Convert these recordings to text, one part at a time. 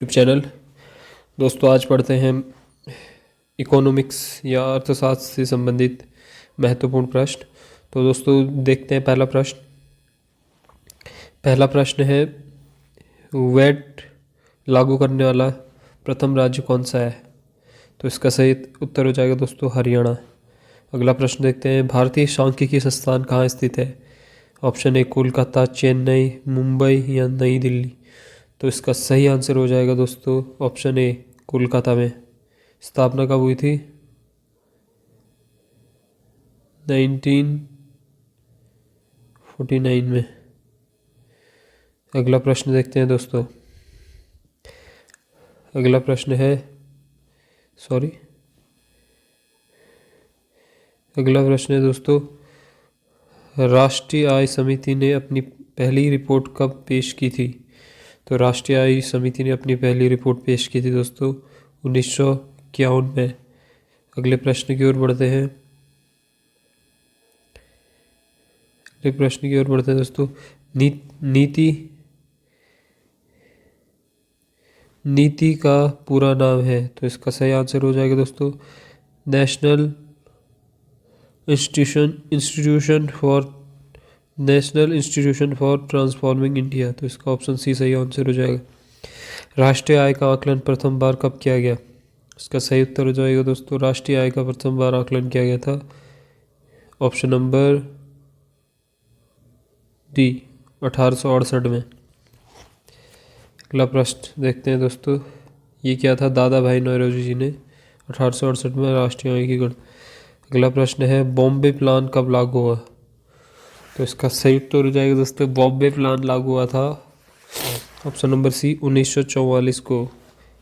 Channel. दोस्तों आज पढ़ते हैं इकोनॉमिक्स या अर्थशास्त्र से संबंधित महत्वपूर्ण प्रश्न। तो दोस्तों देखते हैं पहला प्रश्न है, वैट लागू करने वाला प्रथम राज्य कौन सा है? तो इसका सही उत्तर हो जाएगा दोस्तों हरियाणा। अगला प्रश्न देखते हैं, भारतीय सांख्यिकी संस्थान कहाँ स्थित है? ऑप्शन ए कोलकाता, चेन्नई, मुंबई या नई दिल्ली। तो इसका सही आंसर हो जाएगा दोस्तों ऑप्शन ए कोलकाता में। स्थापना कब हुई थी? 1949 में। अगला प्रश्न देखते हैं दोस्तों। अगला प्रश्न है दोस्तों, राष्ट्रीय आय समिति ने अपनी पहली रिपोर्ट कब पेश की थी? तो राष्ट्रीय आय समिति ने अपनी पहली रिपोर्ट पेश की थी दोस्तों 1951 में। अगले प्रश्न की ओर बढ़ते हैं। दोस्तों, नीति का पूरा नाम है। तो इसका सही आंसर हो जाएगा दोस्तों national institution for transforming India. तो इसका ऑप्शन सी सही आंसर हो जाएगा। राष्ट्रीय आय का आकलन प्रथम बार कब किया गया? इसका सही उत्तर हो जाएगा दोस्तों, राष्ट्रीय आय का प्रथम बार आकलन किया गया था ऑप्शन नंबर डी 1868 में। अगला प्रश्न देखते हैं दोस्तों, ये क्या था? दादा भाई नौरोजी जी ने 1868 में राष्ट्रीय आय की गणना। अगला प्रश्न है, बॉम्बे प्लान कब लागू हुआ? तो इसका सही उत्तर हो जाएगा दोस्तों, बॉम्बे प्लान लागू हुआ था ऑप्शन नंबर सी 1944 को।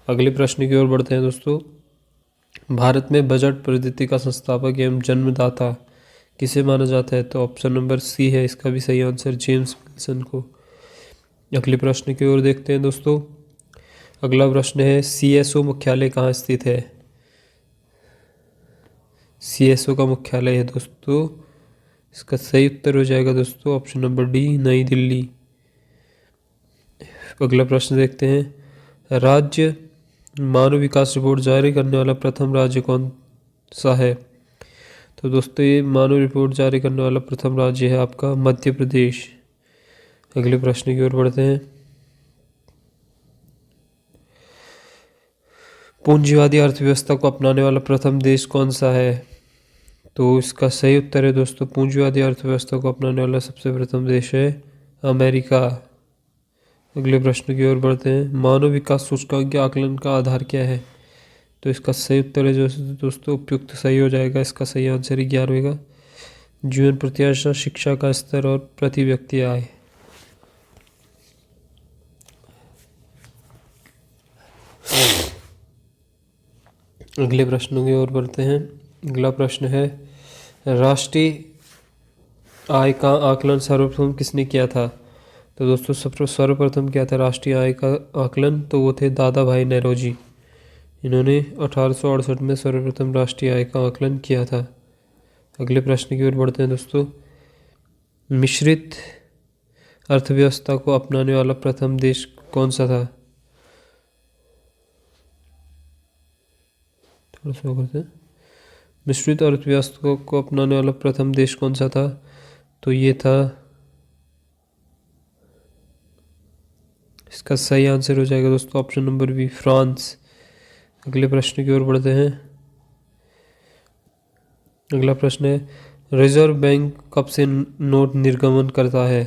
अगले प्रश्न की ओर बढ़ते हैं दोस्तों, भारत में बजट पद्धति का संस्थापक एवं जन्मदाता किसे माना जाता है? तो ऑप्शन नंबर सी है इसका भी सही आंसर, जेम्स विल्सन को। अगले प्रश्न की ओर देखते हैं दोस्तों। अगला प्रश्न है, सीएसओ मुख्यालय कहाँ स्थित है? सीएसओ का मुख्यालय है दोस्तों, इसका सही उत्तर हो जाएगा दोस्तों ऑप्शन नंबर डी नई दिल्ली। अगला प्रश्न देखते हैं, राज्य मानव विकास रिपोर्ट जारी करने वाला प्रथम राज्य कौन सा है? तो दोस्तों ये मानव रिपोर्ट जारी करने वाला प्रथम राज्य है आपका मध्य प्रदेश। अगले प्रश्न की ओर बढ़ते हैं, पूंजीवादी अर्थव्यवस्था को अपनाने वाला प्रथम देश कौन सा है? तो इसका सही उत्तर है दोस्तों, पूंजीवादी अर्थव्यवस्था को अपनाने वाला सबसे प्रथम देश है अमेरिका। अगले प्रश्न की ओर बढ़ते हैं, मानव विकास सूचकांक के आकलन का आधार क्या है? तो इसका सही उत्तर है जो दोस्तों उपयुक्त सही हो जाएगा। इसका सही आंसर 11 का जीवन प्रत्याशा, शिक्षा का स्तर और प्रति व्यक्ति आय। अगले प्रश्नों की ओर बढ़ते हैं। अगला प्रश्न है, राष्ट्रीय आय का आकलन सर्वप्रथम किसने किया था? तो दोस्तों सर्वप्रथम क्या था राष्ट्रीय आय का आकलन? तो वो थे दादा भाई नौरोजी। इन्होंने 1868 में सर्वप्रथम राष्ट्रीय आय का आकलन किया था। अगले प्रश्न की ओर बढ़ते हैं दोस्तों, मिश्रित अर्थव्यवस्था को अपनाने वाला प्रथम देश कौन सा था? थोड़ा सा करते हैं, मिश्रित अर्थव्यवस्था को अपनाने वाला प्रथम देश कौन सा था? तो ये था, इसका सही आंसर हो जाएगा दोस्तों ऑप्शन नंबर बी फ्रांस। अगले प्रश्न की ओर बढ़ते हैं। अगला प्रश्न है, रिजर्व बैंक कब से नोट निर्गमन करता है?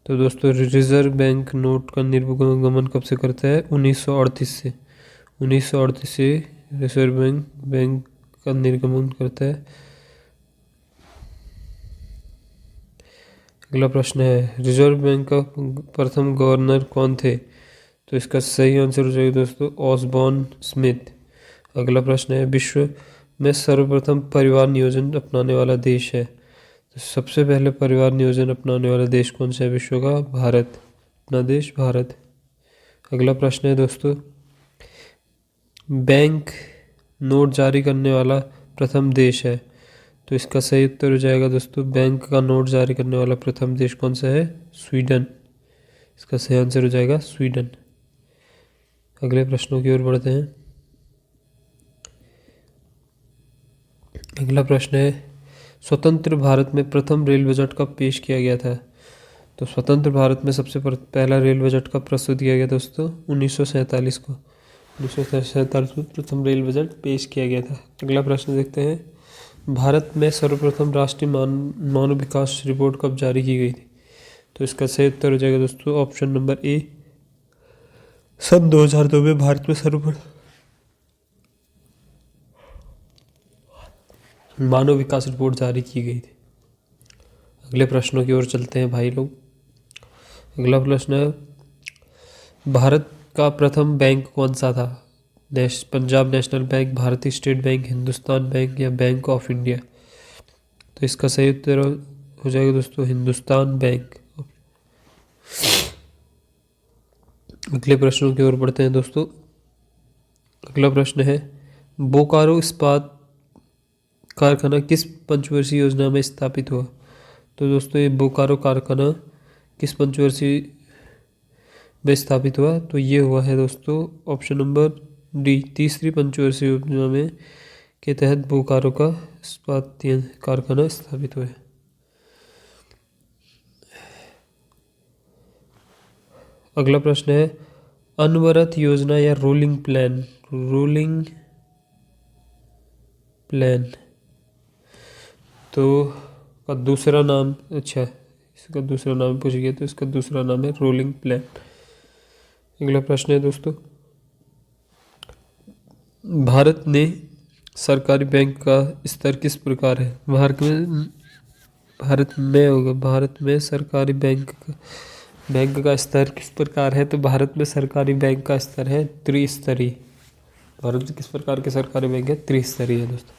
तो दोस्तों रिजर्व बैंक नोट का निर्गमन कब से करता है? 1938 से। 1938 से रिजर्व बैंक का निर्गमन करता है। अगला प्रश्न है, रिजर्व बैंक का प्रथम गवर्नर कौन थे? तो इसका सही आंसर हो जाएगा दोस्तों ऑसबॉर्न स्मिथ। अगला प्रश्न है, विश्व में सर्वप्रथम परिवार नियोजन अपनाने वाला देश है? तो सबसे पहले परिवार नियोजन अपनाने वाला देश कौन सा है विश्व का? भारत। अपना देश भारत। अगला प्रश्न है दोस्तों, बैंक नोट जारी करने वाला प्रथम देश है? तो इसका सही उत्तर हो जाएगा दोस्तों, बैंक का नोट जारी करने वाला प्रथम देश कौन सा है? स्वीडन। इसका सही आंसर हो जाएगा स्वीडन। अगले प्रश्नों की ओर बढ़ते हैं। अगला प्रश्न है, स्वतंत्र भारत में प्रथम रेल बजट कब पेश किया गया था? तो स्वतंत्र भारत में सबसे पहला रेल बजट कब प्रस्तुत किया गया दोस्तों? 1947 को। 1947 में प्रथम रेल बजट पेश किया गया था। अगला प्रश्न देखते हैं, भारत में सर्वप्रथम राष्ट्रीय मानव विकास रिपोर्ट कब जारी की गई थी? तो इसका सही उत्तर हो जाएगा दोस्तों ऑप्शन नंबर ए, सन 2002 में भारत में सर्वप्रथम मानव विकास रिपोर्ट जारी की गई थी। अगले प्रश्नों की ओर चलते हैं भाई लोग। अगला प्रश्न है, भारत का प्रथम बैंक कौन सा था? पंजाब नेशनल बैंक, भारतीय स्टेट बैंक, हिंदुस्तान बैंक या बैंक ऑफ इंडिया? तो इसका सही उत्तर हो जाएगा दोस्तों हिंदुस्तान बैंक। अगले प्रश्नों की ओर बढ़ते हैं दोस्तों। अगला प्रश्न है, बोकारो इस्पात कारखाना किस पंचवर्षीय योजना में स्थापित हुआ? तो दोस्तों ये बोकारो कारखाना किस पंचवर्षीय में स्थापित हुआ? तो ये हुआ है दोस्तों ऑप्शन नंबर डी, तीसरी पंचवर्षीय योजना में के तहत बोकारो का इस्पात कारखाना स्थापित हुआ है। अगला प्रश्न है, अनवरत योजना या रोलिंग प्लान तो का दूसरा नाम, अच्छा इसका दूसरा नाम पूछ गया तो इसका दूसरा नाम है रोलिंग प्लान। अगला प्रश्न है दोस्तों, भारत में सरकारी बैंक का स्तर किस प्रकार है? भारत में सरकारी बैंक का स्तर किस प्रकार है? तो भारत में सरकारी बैंक का स्तर है त्रिस्तरीय। भारत में किस प्रकार के सरकारी बैंक है? त्रिस्तरीय है दोस्तों।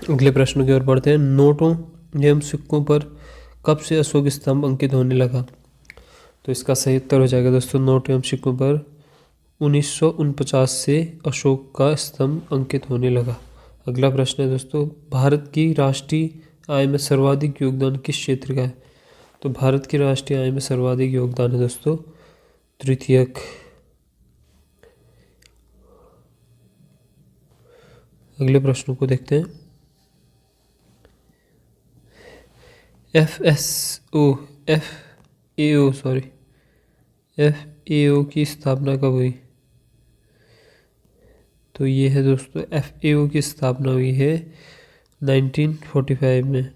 अगले प्रश्न की ओर बढ़ते हैं, नोटों एवं सिक्कों पर कब से अशोक स्तंभ अंकित होने लगा? तो इसका सही उत्तर हो जाएगा दोस्तों नोट एवं सिक्कों पर 1949 से अशोक का स्तंभ अंकित होने लगा। अगला प्रश्न है दोस्तों, भारत की राष्ट्रीय आय में सर्वाधिक योगदान किस क्षेत्र का है? तो भारत की राष्ट्रीय आय में सर्वाधिक योगदान है दोस्तों तृतीयक। अगले प्रश्नों को देखते हैं, FAO की स्थापना कब हुई? तो ये है दोस्तों FAO की स्थापना हुई है 1945 में।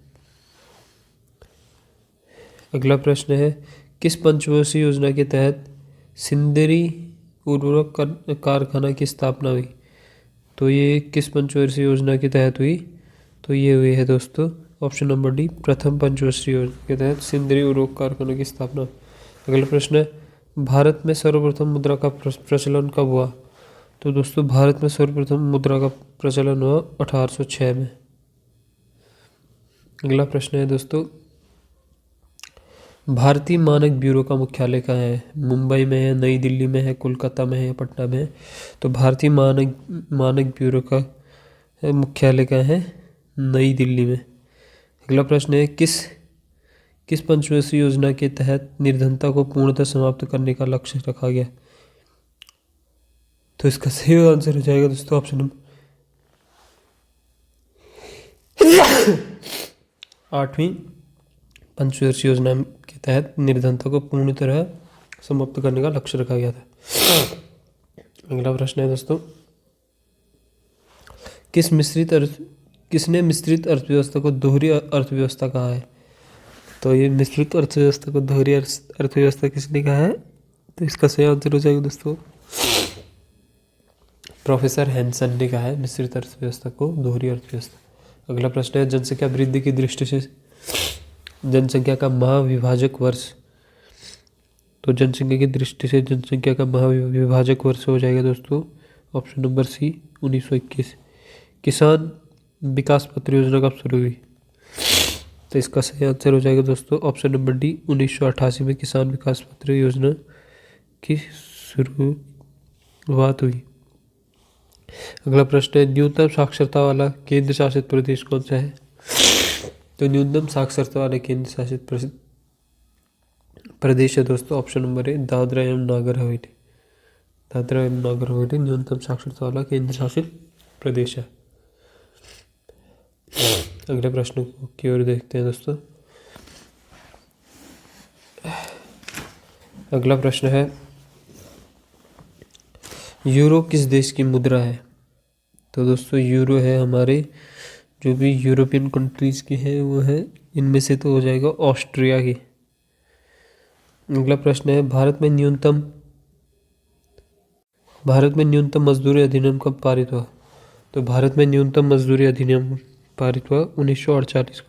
अगला प्रश्न है, किस पंचवर्षीय योजना के तहत सिंदरी उर्वरक कारखाना की स्थापना हुई? तो ये किस पंचवर्षीय योजना के तहत हुई? तो ये हुई है दोस्तों ऑप्शन नंबर डी, प्रथम पंचवर्षीय योजना के तहत सिंदरी उर्वरक कारखाना की स्थापना। अगला प्रश्न है, भारत में सर्वप्रथम मुद्रा का प्रचलन कब हुआ? तो दोस्तों भारत में सर्वप्रथम मुद्रा का प्रचलन हुआ 1806 में। अगला प्रश्न है दोस्तों, भारतीय मानक ब्यूरो का मुख्यालय कहाँ है? मुंबई में है, नई दिल्ली में है, कोलकाता में है या पटना में है? तो भारतीय मानक ब्यूरो का मुख्यालय कहाँ है? नई दिल्ली में। अगला प्रश्न है, किस पंचवर्षीय योजना के तहत निर्धनता को पूर्णतः समाप्त करने का लक्ष्य रखा गया? तो इसका सही आंसर हो जाएगा दोस्तों ऑप्शन नंबर 8वीं पंचवर्षीय योजना के तहत निर्धनता को पूर्ण तरह समाप्त करने का लक्ष्य रखा गया था। अगला प्रश्न है दोस्तों, किसने मिश्रित अर्थव्यवस्था को दोहरी अर्थव्यवस्था कहा है? तो ये मिश्रित अर्थव्यवस्था को दोहरी अर्थव्यवस्था किसने कहा है? तो इसका सही आंसर हो जाएगा दोस्तों प्रोफेसर हैंसन ने कहा है मिश्रित अर्थव्यवस्था को दोहरी अर्थव्यवस्था। अगला प्रश्न है, जनसंख्या वृद्धि की दृष्टि से जनसंख्या का महाविभाजक वर्ष। तो जनसंख्या की दृष्टि से जनसंख्या का महाविभाजक वर्ष हो जाएगा दोस्तों ऑप्शन नंबर सी 1921। किसान विकास पत्र योजना कब शुरू हुई? तो इसका सही आंसर हो जाएगा दोस्तों ऑप्शन नंबर डी 1988 में किसान विकास पत्र योजना की शुरुआत हुई। अगला प्रश्न है, न्यूनतम साक्षरता वाला केंद्र शासित प्रदेश कौन सा है? तो न्यूनतम साक्षरता वाला केंद्र शासित प्रदेश है दोस्तों ऑप्शन नंबर ए दादरा एवं नागर हवेली। दादरा एवं नगर हवेली न्यूनतम साक्षरता वाला केंद्र शासित प्रदेश है। अगले प्रश्न की ओर देखते हैं दोस्तों। अगला प्रश्न है, यूरो किस देश की मुद्रा है? तो दोस्तों यूरो है हमारे जो भी यूरोपियन कंट्रीज की है वो है, इनमें से तो हो जाएगा ऑस्ट्रिया की। अगला प्रश्न है, भारत में न्यूनतम मजदूरी अधिनियम कब पारित हुआ? तो भारत में न्यूनतम मजदूरी अधिनियम पारित हुआ 1948 को।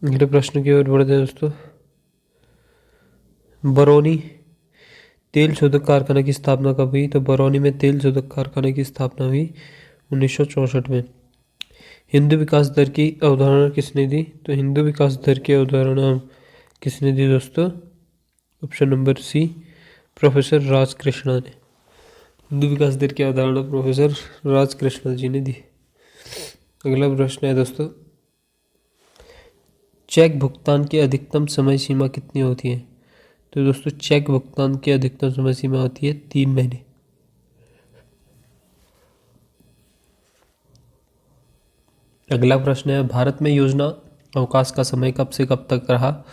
अगले प्रश्न की ओर बढ़ते हैं दोस्तों। बरौनी तेल शोधक कारखाना की स्थापना कब हुई? तो बरौनी में तेल शोधक कारखाने की स्थापना हुई 1964 में। हिंदू विकास दर की अवधारणा किसने दी? तो हिंदू विकास दर की अवधारणा किसने दी दोस्तों? Option number C, professor Rajkrishna ने। हिंदू विकास दर की अवधारणा प्रोफेसर राजकृष्णा जी ने दी। अगला प्रश्न है दोस्तों, चेक भुगतान की अधिकतम समय सीमा कितनी होती है? तो दोस्तों चेक भुगतान की अधिकतम समय सीमा होती है 3 महीने। अगला प्रश्न है, भारत में योजना अवकाश का समय कब से कब तक रहा?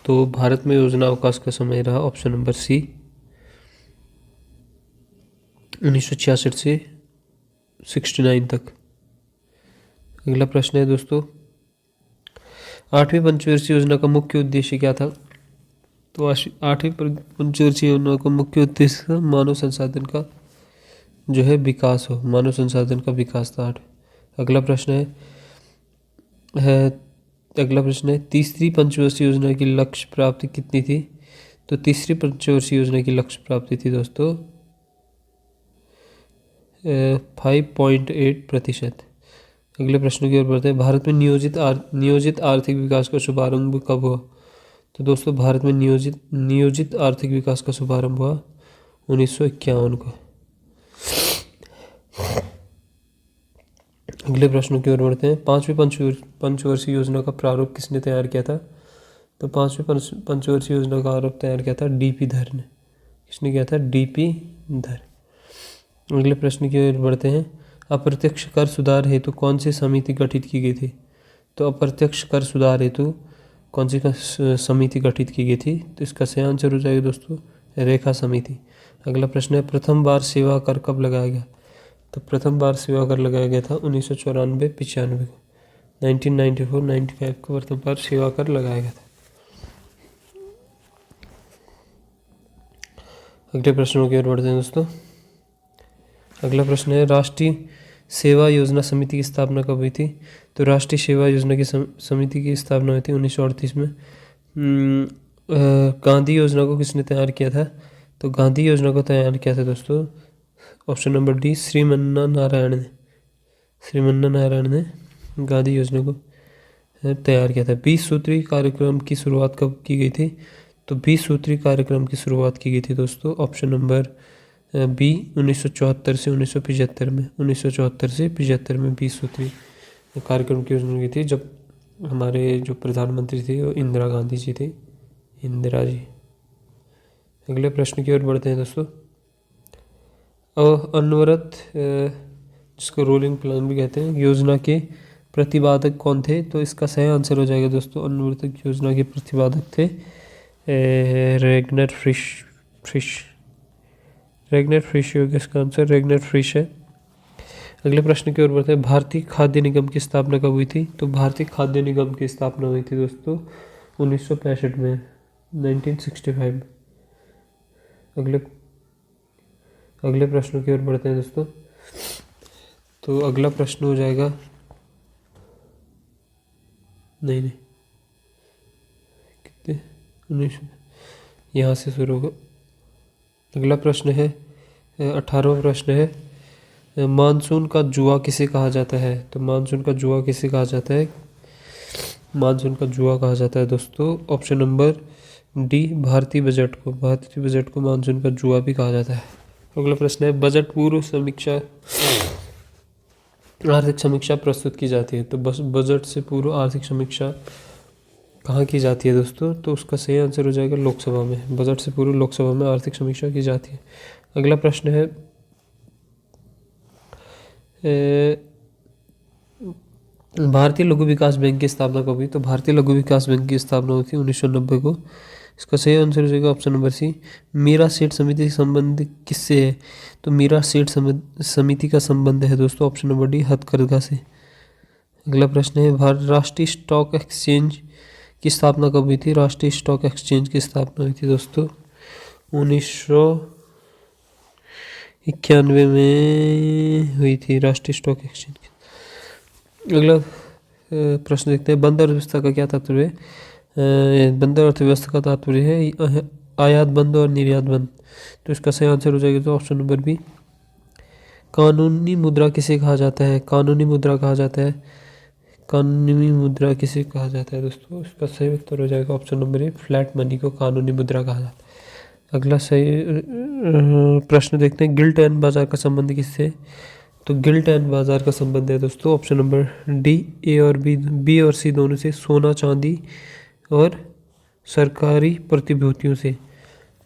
तो भारत में योजना अवकाश का समय रहा ऑप्शन नंबर सी 1966 से 69 तक। अगला प्रश्न है दोस्तों, 8वीं पंचवर्षीय योजना का मुख्य उद्देश्य क्या था? तो 8वीं पंचवर्षीय योजना का मुख्य उद्देश्य मानव संसाधन का जो है विकास हो, मानव संसाधन का विकास था। अगला प्रश्न है तीसरी पंचवर्षीय योजना की लक्ष्य प्राप्ति कितनी थी? तो तीसरी पंचवर्षीय योजना की लक्ष्य प्राप्ति थी दोस्तों 5.8%। अगले प्रश्न की ओर बढ़ते हैं, भारत में नियोजित आर्थिक विकास का शुभारंभ कब हुआ? तो दोस्तों भारत में नियोजित आर्थिक विकास का शुभारंभ हुआ 1951 को। अगले प्रश्नों की ओर बढ़ते हैं, 5वीं पंचवर्षीय योजना का प्रारूप किसने तैयार किया था? तो 5वीं पंचवर्षीय योजना का आरोप तैयार किया था डीपी धर ने। किसने किया था? डीपी धर। अगले प्रश्न की ओर बढ़ते हैं, अप्रत्यक्ष कर सुधार हेतु कौन सी समिति गठित की गई थी? तो अप्रत्यक्ष कर सुधार हेतु कौन सी समिति गठित की गई थी? तो इसका सही आंसर हो जाएगा दोस्तों रेखा समिति। अगला प्रश्न है, प्रथम बार सेवा कर कब लगाया गया? तो प्रथम बार सेवा कर लगाया गया था 1994-95 को। 1994-95 को प्रथम बार सेवा कर लगाया गया था। अगले प्रश्नों की ओर बढ़ते हैं दोस्तों। अगला प्रश्न है, राष्ट्रीय सेवा योजना समिति की स्थापना कब हुई थी? तो राष्ट्रीय सेवा योजना की समिति की स्थापना हुई थी 1938 में। गांधी योजना को किसने तैयार किया था? तो गांधी योजना को तैयार किया था दोस्तों ऑप्शन नंबर डी श्रीमन्ना नारायण ने गांधी योजना को तैयार किया था। 20 सूत्री कार्यक्रम की शुरुआत कब की गई थी? तो 20 सूत्री कार्यक्रम की शुरुआत की गई थी दोस्तों ऑप्शन नंबर बी 1974 से 1975 में। 1974 से 75 में 20 सूत्री कार्यक्रम की योजना की थी, जब हमारे जो प्रधानमंत्री थे वो इंदिरा गांधी जी थे, इंदिरा जी। अगले प्रश्न की ओर बढ़ते हैं दोस्तों। अनवरत जिसको रोलिंग प्लान भी कहते हैं योजना के प्रतिपादक कौन थे? तो इसका सही आंसर हो जाएगा दोस्तों अनवरत योजना के प्रतिपादक थे रेगनर फ्रिश होगा इसका आंसर, रेगनर फ्रिश है। अगले प्रश्न की ओर बढ़ते हैं, भारतीय खाद्य निगम की स्थापना कब हुई थी? तो भारतीय खाद्य निगम की स्थापना हुई थी दोस्तों 1965 में, 1965। अगले प्रश्न की ओर बढ़ते हैं दोस्तों। तो अगला प्रश्न हो जाएगा कितने 19 यहाँ से शुरू होगा। अगला प्रश्न है 18वां प्रश्न है, मानसून का जुआ किसे कहा जाता है? तो मानसून का जुआ किसे कहा जाता है? मानसून का जुआ कहा जाता है दोस्तों ऑप्शन नंबर डी भारतीय बजट को। भारतीय बजट को मानसून का जुआ भी कहा जाता है। अगला प्रश्न है, बजट पूर्व समीक्षा आर्थिक समीक्षा प्रस्तुत की जाती है। तो बस बजट से पूर्व आर्थिक समीक्षा कहाँ की जाती है दोस्तों? तो उसका सही आंसर हो जाएगा लोकसभा में। बजट से पूर्व लोकसभा में आर्थिक समीक्षा की जाती है। अगला प्रश्न है भारतीय लघु विकास बैंक की स्थापना कब हुई? तो भारतीय लघु विकास बैंक की स्थापना हुई थी 1990 को। इसका सही आंसर हो जाएगा ऑप्शन नंबर सी, मीरा सेठ समिति से संबंध किससे है? तो मीरा सेठ समिति का संबंध है दोस्तों ऑप्शन नंबर डी हथकरघा से। अगला प्रश्न है राष्ट्रीय स्टॉक एक्सचेंज की स्थापना कब हुई थी? राष्ट्रीय स्टॉक एक्सचेंज की स्थापना हुई थी दोस्तों 1991 में हुई थी राष्ट्रीय स्टॉक एक्सचेंज की। अगला प्रश्न देखते हैं, बंद अर्थव्यवस्था का क्या तात्पर्य है? बंद अर्थव्यवस्था का तात्पर्य है आयात बंद और निर्यात बंद। तो इसका सही आंसर हो जाएगा तो ऑप्शन नंबर बी। कानूनी मुद्रा किसे कहा जाता है? कानूनी मुद्रा कहा जाता है, कानूनी मुद्रा किसे कहा जाता है दोस्तों? इसका सही उत्तर हो जाएगा option number A, flat money को कानूनी मुद्रा कहा जाता है। अगला सही प्रश्न देखते हैं, गिल्ट एंड बाजार का संबंध किससे? तो गिल्ट एंड बाजार का संबंध है दोस्तों ऑप्शन नंबर डी, ए और बी और सी दोनों से, सोना चांदी और सरकारी प्रतिभूतियों से।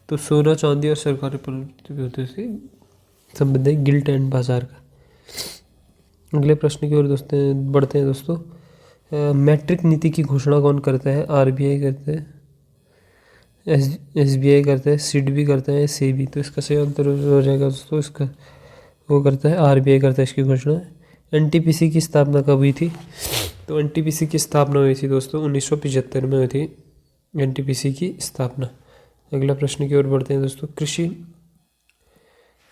तो सोना चांदी और सरकारी प्रतिभूतियों से संबंध है गिल्ट एंड बाजार का। अगले प्रश्न की ओर दोस्तों बढ़ते हैं दोस्तों, मैट्रिक नीति की घोषणा कौन करता है? आरबीआई करता है, एसबीआई करता है, सिडबी करता है, सेबी। तो इसका सही आंसर हो जाएगा दोस्तों, इसका वो करता है आरबीआई करता है इसकी घोषणा। एनटीपीसी की स्थापना कब हुई थी? तो एनटीपीसी की स्थापना हुई थी दोस्तों 1975 में हुई थी एनटीपीसी की स्थापना। अगला प्रश्न की ओर बढ़ते हैं दोस्तों,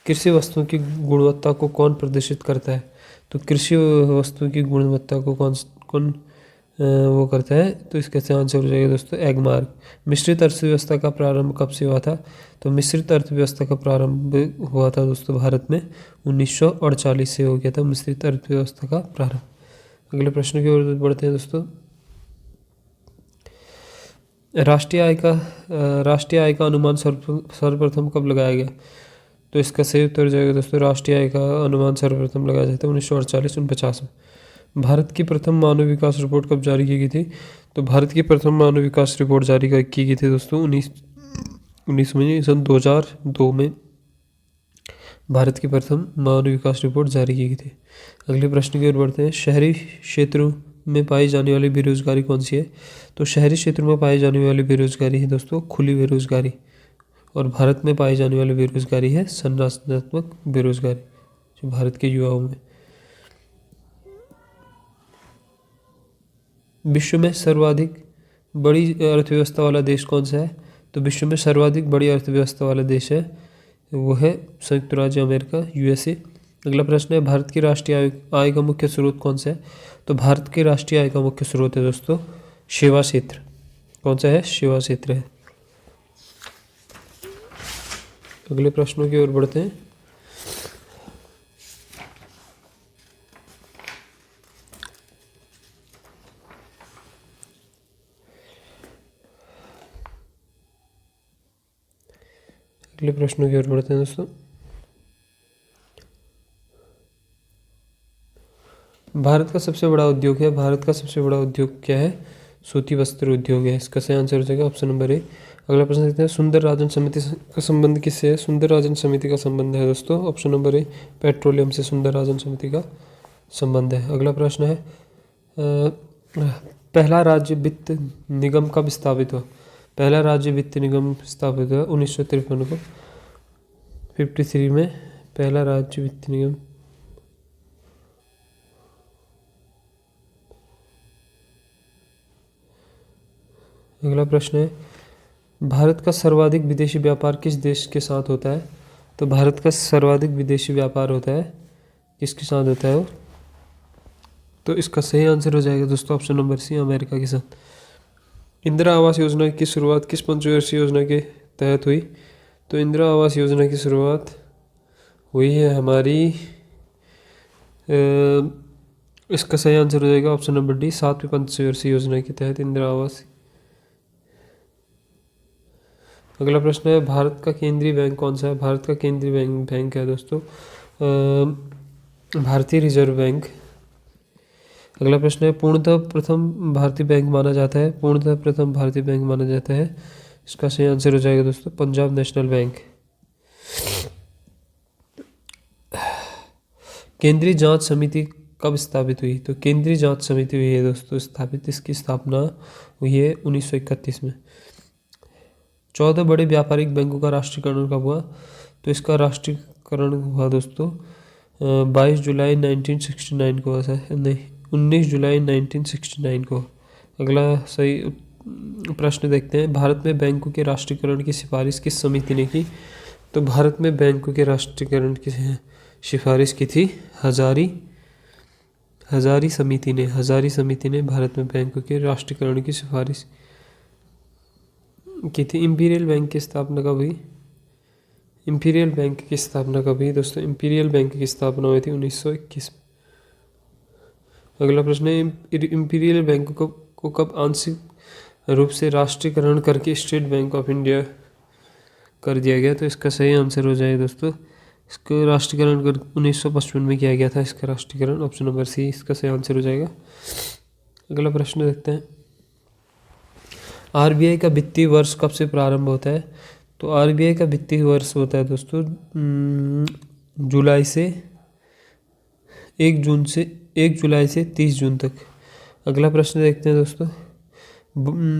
कृषि वस्तुओं की गुणवत्ता को कौन प्रदर्शित करता है? तो कृषि वस्तुओं की गुणवत्ता को कौन वो करता है? तो इसका सही आंसर हो जाएगा दोस्तों एगमार्क। मिश्रित अर्थव्यवस्था का प्रारंभ कब से हुआ था? तो मिश्रित अर्थव्यवस्था का प्रारंभ हुआ था दोस्तों भारत में 1948 से हो गया था मिश्रित अर्थव्यवस्था का प्रारंभ। अगले प्रश्न की ओर बढ़ते हैं दोस्तों, राष्ट्रीय आय का अनुमान सर्वप्रथम कब लगाया गया? तो इसका सही उत्तर हो जाएगा दोस्तों, राष्ट्रीय आय का अनुमान सर्वप्रथम लगाया जाता है 1948-49 में। भारत की प्रथम मानव विकास रिपोर्ट कब जारी की गई थी? तो भारत की प्रथम मानव विकास रिपोर्ट जारी की गई थी दोस्तों 2002 में भारत की प्रथम मानव विकास रिपोर्ट जारी की गई थी। अगले प्रश्न की ओर बढ़ते हैं, शहरी क्षेत्रों में पाई जाने वाली बेरोजगारी कौन सी है? तो शहरी क्षेत्रों में पाई जाने वाली बेरोजगारी है दोस्तों खुली बेरोजगारी, और भारत में पाई जाने वाली बेरोजगारी है संरचनात्मक बेरोजगारी जो भारत के युवाओं में। विश्व में सर्वाधिक बड़ी अर्थव्यवस्था वाला देश कौन सा है? तो विश्व में सर्वाधिक बड़ी अर्थव्यवस्था वाला देश है वो है संयुक्त राज्य अमेरिका, यूएसए। अगला प्रश्न है, भारत की राष्ट्रीय आय का मुख्य स्रोत कौन सा है? तो भारत की राष्ट्रीय आय का मुख्य स्रोत है दोस्तों सेवा क्षेत्र। कौन सा है? सेवा क्षेत्र है। अगले प्रश्नों की ओर बढ़ते हैं, अगले प्रश्नों की ओर बढ़ते हैं दोस्तों, भारत का सबसे बड़ा उद्योग है, भारत का सबसे बड़ा उद्योग क्या है? सूती वस्त्र उद्योग है। इसका सही आंसर हो जाएगा ऑप्शन नंबर ए। अगला प्रश्न देखते हैं, सुंदर राजन समिति का संबंध किससे है? सुंदर राजन समिति का संबंध है दोस्तों ऑप्शन नंबर ए, पेट्रोलियम से सुंदर राजन समिति का संबंध है। अगला प्रश्न है, पहला राज्य वित्त निगम कब स्थापित हुआ? पहला राज्य वित्त निगम स्थापित हुआ 1953 को, 53 में पहला राज्य वित्त निगम। अगला प्रश्न है, भारत का सर्वाधिक विदेशी व्यापार किस देश के साथ होता है? तो भारत का सर्वाधिक विदेशी व्यापार होता है किसके साथ होता है वो? तो इसका सही आंसर हो जाएगा दोस्तों ऑप्शन नंबर सी, अमेरिका के साथ। इंदिरा आवास योजना की शुरुआत किस पंचवर्षीय योजना के तहत हुई? तो इंदिरा आवास योजना की शुरुआत हुई है हमारी इसका सही आंसर हो जाएगा ऑप्शन नंबर डी, 7वीं पंचवर्षीय योजना के तहत इंदिरा आवास। अगला प्रश्न है, भारत का केंद्रीय बैंक कौन सा है? भारत का केंद्रीय बैंक है दोस्तों भारतीय रिजर्व बैंक। अगला प्रश्न है पूर्णतः प्रथम भारतीय बैंक माना जाता है, पूर्णतः प्रथम भारतीय बैंक माना जाता है, इसका सही आंसर हो जाएगा दोस्तों पंजाब नेशनल बैंक। केंद्रीय जांच समिति कब स्थापित हुई? तो केंद्रीय जांच समिति हुई है दोस्तों स्थापित, इसकी स्थापना हुई है 1931 में। 14 बड़े व्यापारिक बैंकों का राष्ट्रीयकरण कब हुआ? तो इसका राष्ट्रीयकरण हुआ दोस्तों 22 जुलाई 1969 को हुआ था, नहीं 19 जुलाई 1969 को। अगला सही प्रश्न देखते हैं, भारत में बैंकों के राष्ट्रीयकरण की सिफारिश किस समिति ने की? तो भारत में बैंकों के राष्ट्रीयकरण की सिफारिश की थी हजारी समिति ने भारत में बैंकों के राष्ट्रीयकरण की सिफारिश की थी। इंपीरियल बैंक की स्थापना कब हुई? इंपीरियल बैंक की स्थापना कब हुई दोस्तों? इंपीरियल बैंक की स्थापना हुई थी 1921 में। अगला प्रश्न है इंपीरियल बैंक को कब आंशिक रूप से राष्ट्रीयकरण करके स्टेट बैंक ऑफ इंडिया कर दिया गया? तो इसका सही आंसर हो जाएगा दोस्तों इसको राष्ट्रीयकरण कर 1955 में किया गया था इसका राष्ट्रीयकरण, ऑप्शन नंबर सी इसका सही आंसर हो जाएगा। अगला प्रश्न देखते हैं, आरबीआई का वित्तीय वर्ष कब से प्रारंभ होता है? तो आरबीआई का वित्तीय वर्ष होता है दोस्तों जुलाई से 1 जुलाई से 30 जून तक। अगला प्रश्न देखते हैं दोस्तों,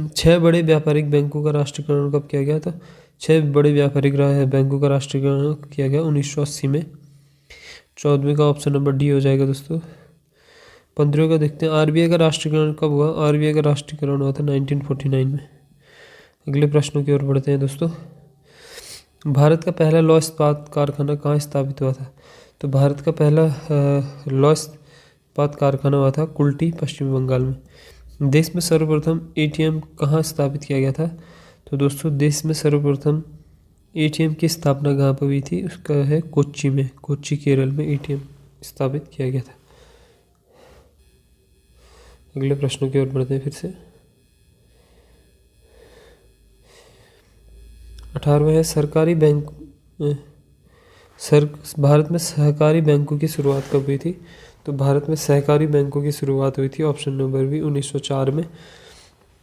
6 बड़े व्यापारिक बैंकों का राष्ट्रीयकरण कब किया गया था? 6 बड़े व्यापारिक बैंकों का राष्ट्रीयकरण किया गया 1980 में। 14वें का ऑप्शन नंबर डी हो जाएगा दोस्तों। 15वें का देखते हैं, आरबीआई का राष्ट्रीयकरण कब हुआ? आरबीआई का राष्ट्रीयकरण हुआ था 1949 में। अगले प्रश्नों की ओर बढ़ते हैं दोस्तों, भारत का पहला लौह इस्पात कारखाना कहाँ स्थापित हुआ था? तो भारत का पहला लौह इस्पात कारखाना हुआ था कुल्टी, पश्चिम बंगाल में। देश में सर्वप्रथम एटीएम कहाँ स्थापित किया गया था? तो दोस्तों देश में सर्वप्रथम एटीएम की स्थापना कहाँ पर हुई थी? उसका है कोच्चि में, कोच्चि केरल में एटीएम स्थापित किया गया था। अगले प्रश्नों की ओर बढ़ते हैं फिर से। 18वां है सरकारी बैंक भारत में सहकारी बैंकों की शुरुआत कब हुई थी? तो भारत में सहकारी बैंकों की शुरुआत हुई थी ऑप्शन नंबर बी 1904 में।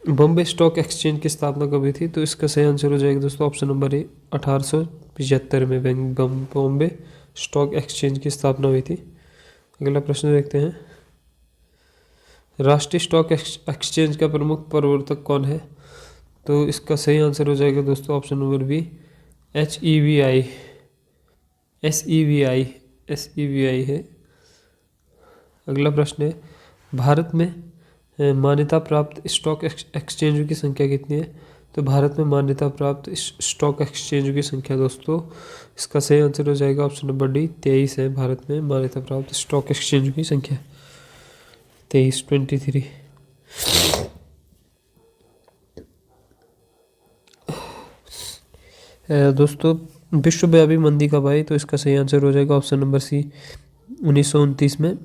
बॉम्बे स्टॉक एक्सचेंज की स्थापना कब हुई थी? तो इसका सही आंसर हो जाएगा दोस्तों ऑप्शन नंबर ए 1875 में बॉम्बे स्टॉक एक्सचेंज की स्थापना हुई थी। अगला प्रश्न देखते हैं, राष्ट्रीय स्टॉक एक्सचेंज का प्रमुख प्रवर्तक कौन है? तो इसका सही आंसर हो जाएगा दोस्तों ऑप्शन नंबर बी SEBI है। अगला प्रश्न है, भारत में मान्यता प्राप्त स्टॉक एक्सचेंजों की संख्या कितनी है? तो भारत में मान्यता प्राप्त स्टॉक एक्सचेंजों की संख्या दोस्तों इसका सही आंसर हो जाएगा ऑप्शन नंबर डी 23 है। भारत में मान्यता प्राप्त स्टॉक एक्सचेंजों की संख्या 23। दोस्तों विश्वव्यापी मंदी कब आई? तो इसका सही आंसर हो जाएगा ऑप्शन नंबर सी 1929 में।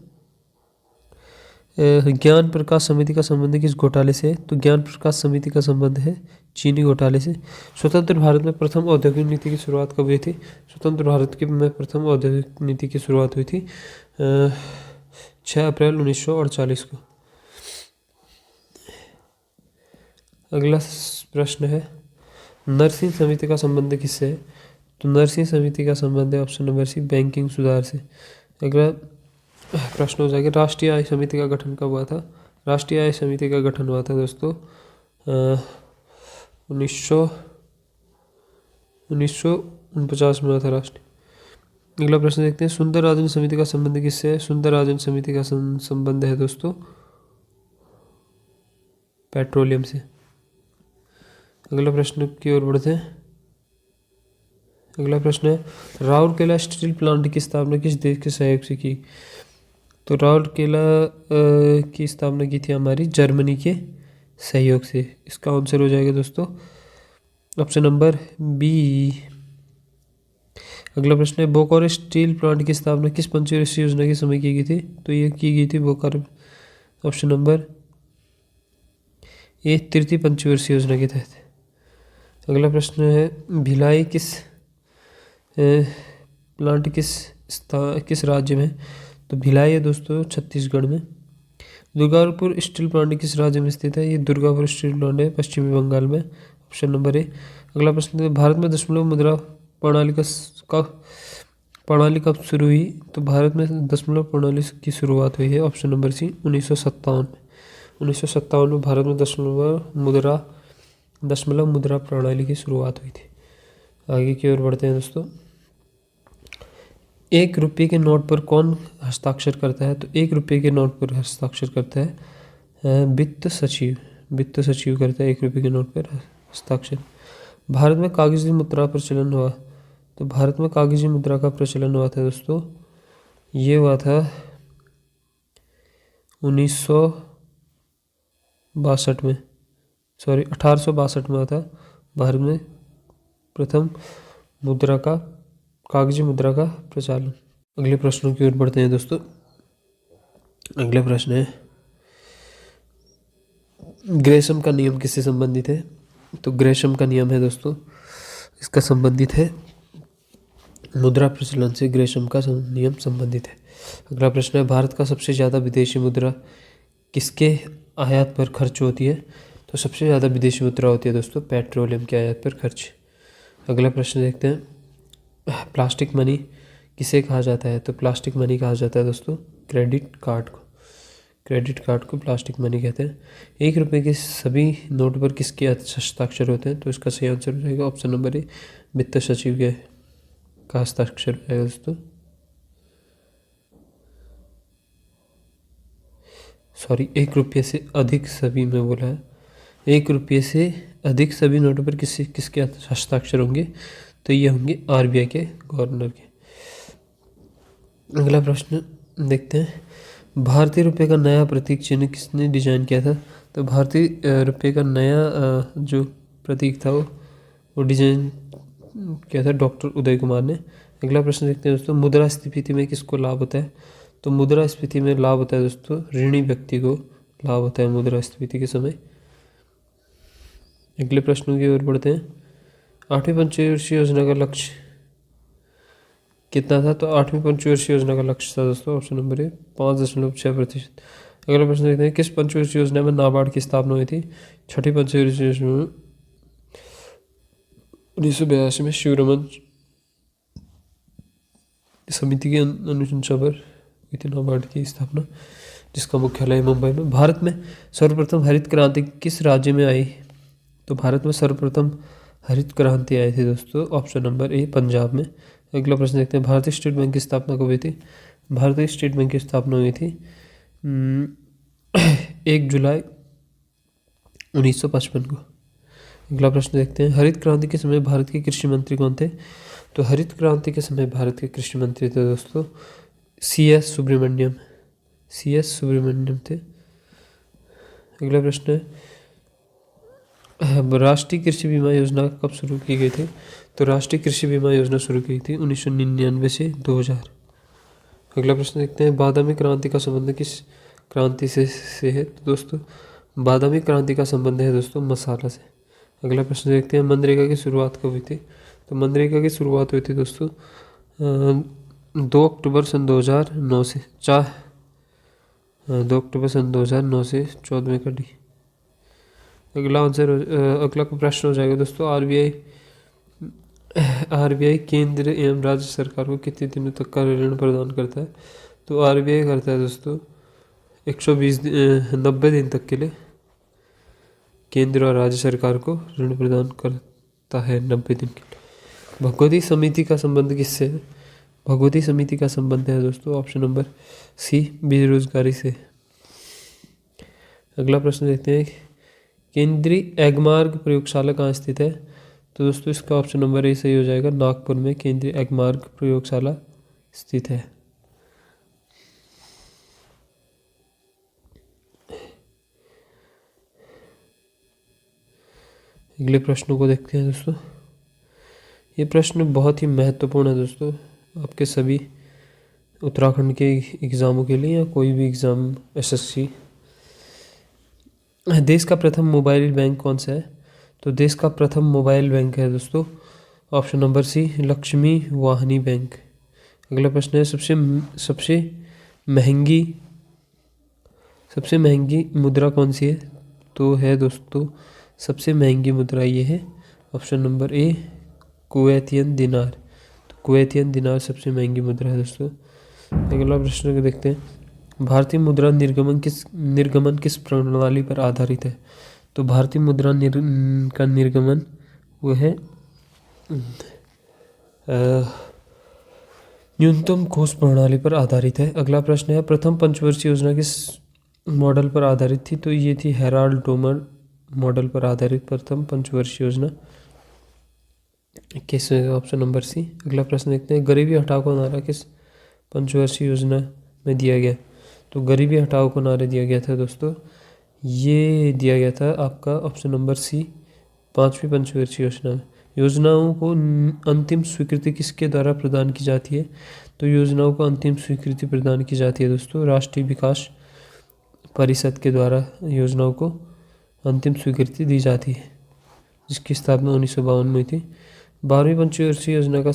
ज्ञान प्रकाश समिति का संबंध किस घोटाले से है? तो ज्ञान प्रकाश समिति का संबंध है चीनी घोटाले से। स्वतंत्र भारत में प्रथम औद्योगिक नीति की शुरुआत कब हुई थी? स्वतंत्र भारत में प्रथम औद्योगिक नीति की शुरुआत हुई थी 6 अप्रैल 1948 को। अगला प्रश्न है, नरसिंह समिति का संबंध किससे है? तो नरसिंह समिति का संबंध है ऑप्शन नंबर सी बैंकिंग सुधार से। अगला प्रश्न हो जाएगा, राष्ट्रीय आय समिति का गठन कब हुआ था? राष्ट्रीय आय समिति का गठन हुआ था दोस्तों 1949 में हुआ था राष्ट्रीय। अगला प्रश्न देखते हैं, सुंदर राजन समिति का संबंध किससे है? सुंदर राजन समिति का संबंध है दोस्तों पेट्रोलियम से। अगला प्रश्न की ओर बढ़ते हैं। अगला प्रश्न है, राउरकेला स्टील प्लांट की स्थापना किस देश के सहयोग से की? तो राउरकेला की स्थापना की थी हमारी जर्मनी के सहयोग से। इसका आंसर हो जाएगा दोस्तों ऑप्शन नंबर बी। अगला प्रश्न है, बोकारो स्टील प्लांट की स्थापना किस पंचवर्षीय योजना के समय की गई थी? तो ये की गई थी बोकारो ऑप्शन नंबर ए तृतीय पंचवर्षीय योजना के तहत। अगला प्रश्न है, भिलाई किस प्लांट किस राज्य में? तो भिलाई है दोस्तों छत्तीसगढ़ में। दुर्गापुर स्टील प्लांट किस राज्य में स्थित है? ये दुर्गापुर स्टील प्लांट है पश्चिमी बंगाल में, ऑप्शन नंबर ए। अगला प्रश्न है, भारत में दशमलव मुद्रा प्रणाली कब शुरू हुई? तो भारत में दशमलव प्रणाली की शुरुआत हुई है, ऑप्शन नंबर सी, 1957 में। 1957 में भारत में दशमलव मुद्रा प्रणाली की शुरुआत हुई थी। आगे की ओर बढ़ते हैं दोस्तों। 1 रुपये के नोट पर कौन हस्ताक्षर करता है? तो 1 रुपये के नोट पर हस्ताक्षर करता है वित्त सचिव। वित्त सचिव करता है 1 रुपये के नोट पर हस्ताक्षर। भारत में कागजी मुद्रा प्रचलन हुआ? तो भारत में कागजी मुद्रा का प्रचलन हुआ था दोस्तों, ये हुआ था 1862 में हुआ था भारत में प्रथम कागजी मुद्रा का प्रचलन। अगले प्रश्नों की ओर बढ़ते हैं दोस्तों। अगला प्रश्न है, ग्रेशम का नियम किससे संबंधित है? तो ग्रेशम का नियम है दोस्तों, इसका संबंधित है मुद्रा प्रचलन से। ग्रेशम का नियम संबंधित है। अगला प्रश्न है, भारत का सबसे ज़्यादा विदेशी मुद्रा किसके आयात पर खर्च होती है? तो सबसे ज़्यादा विदेशी मुद्रा होती है दोस्तों पेट्रोलियम के आयात पर खर्च। अगला प्रश्न देखते हैं, प्लास्टिक मनी किसे कहा जाता है? तो प्लास्टिक मनी कहा जाता है दोस्तों क्रेडिट कार्ड को। क्रेडिट कार्ड को प्लास्टिक मनी कहते हैं। 1 रुपये के सभी नोट पर किसके हस्ताक्षर होते हैं? तो इसका सही आंसर हो जाएगा ऑप्शन नंबर ए, वित्त सचिव के का हस्ताक्षर है दोस्तों। 1 रुपये से अधिक सभी में बोला है, 1 रुपये से अधिक सभी नोटों पर किसके हस्ताक्षर होंगे? तो ये होंगे आरबीआई के गवर्नर के। अगला प्रश्न देखते हैं, भारतीय रुपये का नया प्रतीक चिन्ह किसने डिजाइन किया था? तो भारतीय रुपये का नया जो प्रतीक था वो डिजाइन किया था डॉक्टर उदय कुमार ने। अगला प्रश्न देखते हैं दोस्तों, मुद्रास्फीति में किसको लाभ होता है? तो मुद्रास्फीति में लाभ होता है दोस्तों ऋणी व्यक्ति को लाभ होता है मुद्रास्फीति के समय। अगले प्रश्नों की ओर बढ़ते हैं। 8वीं पंचवर्षीय योजना का लक्ष्य कितना था? तो 8वीं पंचवर्षीय योजना का लक्ष्य था दोस्तों ऑप्शन नंबर ए 5.6%। अगला प्रश्न देखते हैं, किस पंचवर्षीय योजना में नाबार्ड की स्थापना हुई थी? 6ठी पंचवर्षीय योजना में 1982 में शिवरमन समिति की अनुशंसा पर हुई थी नाबार्ड की स्थापना, जिसका मुख्यालय मुंबई में। भारत में सर्वप्रथम हरित क्रांति किस राज्य में आई? तो भारत में सर्वप्रथम हरित क्रांति आई थी दोस्तों ऑप्शन नंबर ए पंजाब में। अगला प्रश्न देखते हैं, भारतीय स्टेट बैंक की स्थापना कब हुई थी? भारतीय स्टेट बैंक की स्थापना हुई थी 1 जुलाई 1955 को। अगला प्रश्न देखते हैं, हरित क्रांति के समय भारत के कृषि मंत्री कौन थे? तो हरित क्रांति के समय भारत के कृषि मंत्री थे दोस्तों CS सुब्रमण्यम थे। अगला प्रश्न है, राष्ट्रीय कृषि बीमा योजना कब शुरू की गई थी? तो राष्ट्रीय कृषि बीमा योजना शुरू की थी 1999 से 2000। अगला प्रश्न देखते हैं, बादामी क्रांति का संबंध किस क्रांति से है? तो दोस्तों बादामी क्रांति का संबंध है दोस्तों मसाला से। अगला प्रश्न देखते हैं, मनरेगा की शुरुआत कब हुई थी? तो मनरेगा की शुरुआत हुई थी दोस्तों 2 अक्टूबर सन 2009 से 14 में कटी। अगला प्रश्न हो जाएगा दोस्तों, आरबीआई केंद्र एवं राज्य सरकार को कितने दिनों तक का ऋण प्रदान करता है? तो आरबीआई करता है दोस्तों 90 दिन तक के लिए केंद्र और राज्य सरकार को ऋण प्रदान करता है 90 दिन के लिए। भगवती समिति का संबंध किससे है? भगवती समिति का संबंध है दोस्तों ऑप्शन नंबर सी बेरोजगारी से। अगला प्रश्न देखते हैं, केंद्रीय एगमार्ग प्रयोगशाला कहाँ स्थित है? तो दोस्तों इसका ऑप्शन नंबर ए सही हो जाएगा, नागपुर में केंद्रीय एगमार्ग प्रयोगशाला स्थित है। अगले प्रश्नों को देखते हैं दोस्तों। ये प्रश्न बहुत ही महत्वपूर्ण है दोस्तों आपके सभी उत्तराखंड के एग्ज़ामों के लिए या कोई भी एग्ज़ाम SSC। देश का प्रथम मोबाइल बैंक कौन सा है? तो देश का प्रथम मोबाइल बैंक है दोस्तों ऑप्शन नंबर सी लक्ष्मी वाहिनी बैंक। अगला प्रश्न है, सबसे सबसे महंगी मुद्रा कौन सी है? तो है दोस्तों, सबसे महंगी मुद्रा ये है ऑप्शन नंबर ए, कुवैतियन दिनार। तो कुवैतियन दिनार सबसे महंगी मुद्रा है दोस्तों। अगला प्रश्न को देखते हैं, भारतीय मुद्रा निर्गमन किस प्रणाली पर आधारित है? तो भारतीय मुद्रा का निर्गमन वो है न्यूनतम कोष प्रणाली पर आधारित है। अगला प्रश्न है, प्रथम पंचवर्षीय योजना किस मॉडल पर आधारित थी? तो ये थी हेराल्ड डोमर मॉडल पर आधारित प्रथम पंचवर्षीय योजना। किस ऑप्शन नंबर सी। अगला प्रश्न देखते हैं, गरीबी हटाओ को नारा किस पंचवर्षीय योजना में दिया गया? तो गरीबी हटाओ को नारा दिया गया था दोस्तों, ये दिया गया था आपका ऑप्शन नंबर सी, 5वीं पंचवर्षीय योजना में। योजनाओं को अंतिम स्वीकृति किसके द्वारा प्रदान की जाती है? तो योजनाओं को अंतिम स्वीकृति प्रदान की जाती है दोस्तों राष्ट्रीय विकास परिषद के द्वारा योजनाओं को अंतिम स्वीकृति दी जाती है, जिसकी स्थापना 1952 में हुई थी। 12वीं पंचवर्षीय योजना का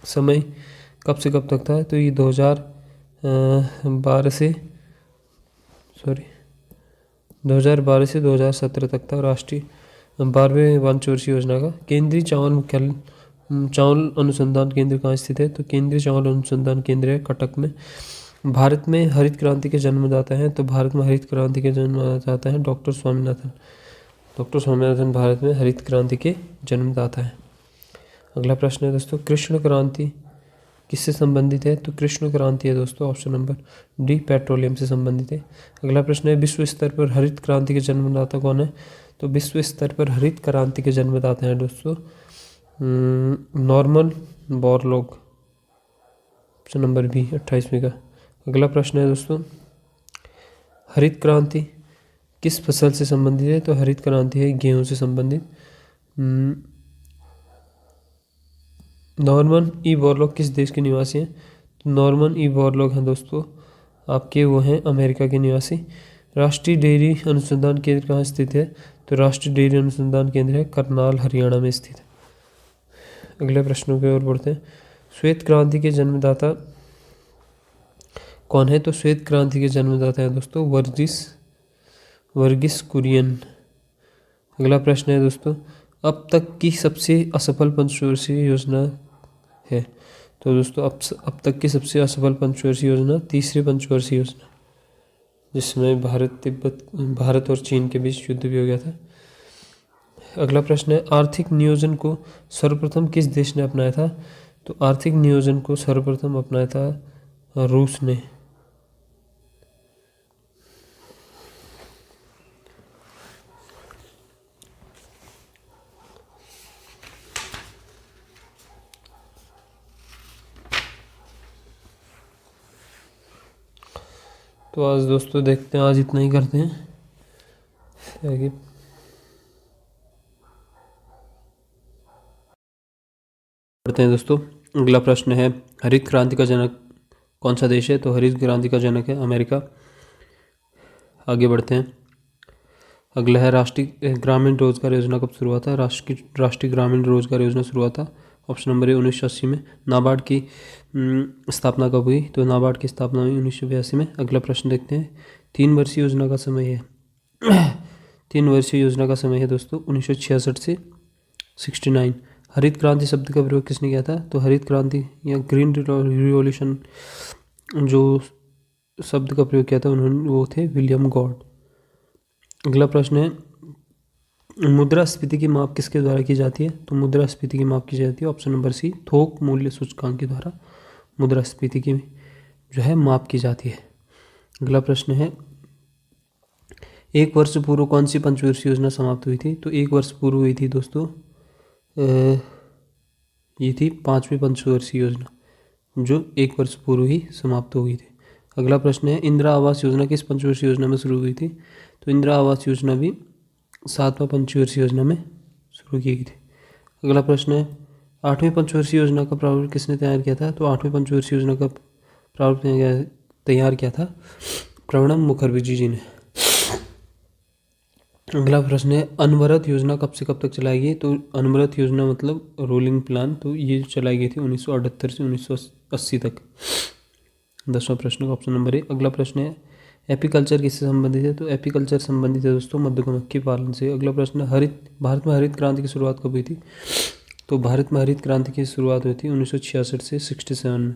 समय कब से कब तक था? तो ये 2012 से 2017 तक था। राष्ट्रीय 12वें पंचवर्षीय योजना का केंद्रीय चावल अनुसंधान केंद्र कहाँ स्थित है? तो केंद्रीय चावल अनुसंधान केंद्र है कटक में। भारत में हरित क्रांति के जन्मदाता हैं? तो भारत में हरित क्रांति के जन्मदाता हैं डॉक्टर स्वामीनाथन। डॉक्टर स्वामीनाथन भारत में हरित क्रांति के जन्मदाता हैं। अगला प्रश्न है दोस्तों, कृष्ण क्रांति किससे संबंधित है? तो कृष्ण क्रांति है दोस्तों ऑप्शन नंबर डी, पेट्रोलियम से संबंधित है। अगला प्रश्न है, विश्व स्तर पर हरित क्रांति के जन्मदाता कौन है? तो विश्व स्तर पर हरित क्रांति के जन्मदाता हैं दोस्तों Norman Borlaug, option number B 28वीं का। अगला प्रश्न है दोस्तों, हरित क्रांति किस फसल से संबंधित है? तो हरित क्रांति है गेहूं से संबंधित। नॉर्मन ई बोरलॉग किस देश के निवासी हैं? तो नॉर्मन ई बोरलॉग हैं दोस्तों आपके वो हैं अमेरिका के निवासी। राष्ट्रीय डेयरी अनुसंधान केंद्र कहाँ स्थित है? तो राष्ट्रीय डेयरी अनुसंधान केंद्र है करनाल, हरियाणा में स्थित है। अगले प्रश्नों की ओर बढ़ते हैं, श्वेत क्रांति के जन्मदाता कौन है? तो श्वेत क्रांति के जन्मदाता है दोस्तों वर्गीस कुरियन। अगला प्रश्न है दोस्तों, अब तक की सबसे असफल पंचवर्षीय योजना है? तो दोस्तों अब तक की सबसे असफल पंचवर्षीय योजना तीसरी पंचवर्षीय योजना, जिसमें भारत और चीन के बीच युद्ध भी हो गया था। अगला प्रश्न है, आर्थिक नियोजन को सर्वप्रथम किस देश ने अपनाया था? तो आर्थिक नियोजन को सर्वप्रथम अपनाया था रूस ने। तो आज दोस्तों देखते हैं, आज इतना ही करते हैं आगे। पढ़ते हैं दोस्तों, अगला प्रश्न है, हरित क्रांति का जनक कौन सा देश है? तो हरित क्रांति का जनक है अमेरिका। आगे बढ़ते हैं, अगला है, राष्ट्रीय ग्रामीण रोजगार योजना कब शुरू हुआ था? राष्ट्रीय ग्रामीण रोजगार योजना शुरू हुआ था ऑप्शन नंबर ए 1980 में। नाबार्ड की स्थापना कब हुई? तो नाबार्ड की स्थापना हुई 1982 में। अगला प्रश्न देखते हैं, 3 वर्षीय योजना का समय है 3 वर्षीय योजना का समय है दोस्तों 1966 से 69। हरित क्रांति शब्द का प्रयोग किसने किया था? तो हरित क्रांति या ग्रीन रिवॉल्यूशन जो शब्द का प्रयोग किया था उन्होंने वो थे विलियम गॉड। अगला प्रश्न है, मुद्रास्फीति की माप किसके द्वारा की जाती है? तो मुद्रास्फीति की माप की जाती है ऑप्शन नंबर सी, थोक मूल्य सूचकांक के द्वारा मुद्रास्फीति की जो है माप की जाती है। अगला प्रश्न है, 1 वर्ष पूर्व कौन सी पंचवर्षीय योजना समाप्त हुई थी? तो 1 वर्ष पूर्व हुई थी दोस्तों ये थी 5वीं पंचवर्षीय योजना जो 1 वर्ष पूर्व ही समाप्त हो गई थी। अगला प्रश्न है, इंदिरा आवास योजना किस पंचवर्षीय योजना में शुरू हुई थी? तो इंदिरा आवास योजना भी 7वां पंचवर्षीय योजना में शुरू की गई थी। अगला प्रश्न है, 8वीं पंचवर्षीय योजना का प्रारूप किसने तैयार किया था? तो 8वीं पंचवर्षीय योजना का प्रारूप तैयार किया था प्रणब मुखर्जी जी ने। अगला प्रश्न है, अनवरत योजना कब से कब तक चलाई गई? तो अनवरत योजना मतलब रोलिंग प्लान, तो ये चलाई गई थी 1978 से 1980 तक। 10वां प्रश्न का ऑप्शन नंबर ए। अगला प्रश्न है, एपीकल्चर किससे संबंधित है? तो एपीकल्चर संबंधित है दोस्तों मधुमक्खी पालन से। अगला प्रश्न, भारत में हरित क्रांति की शुरुआत कब हुई थी? तो भारत में हरित क्रांति की शुरुआत हुई थी 1966 से 67 में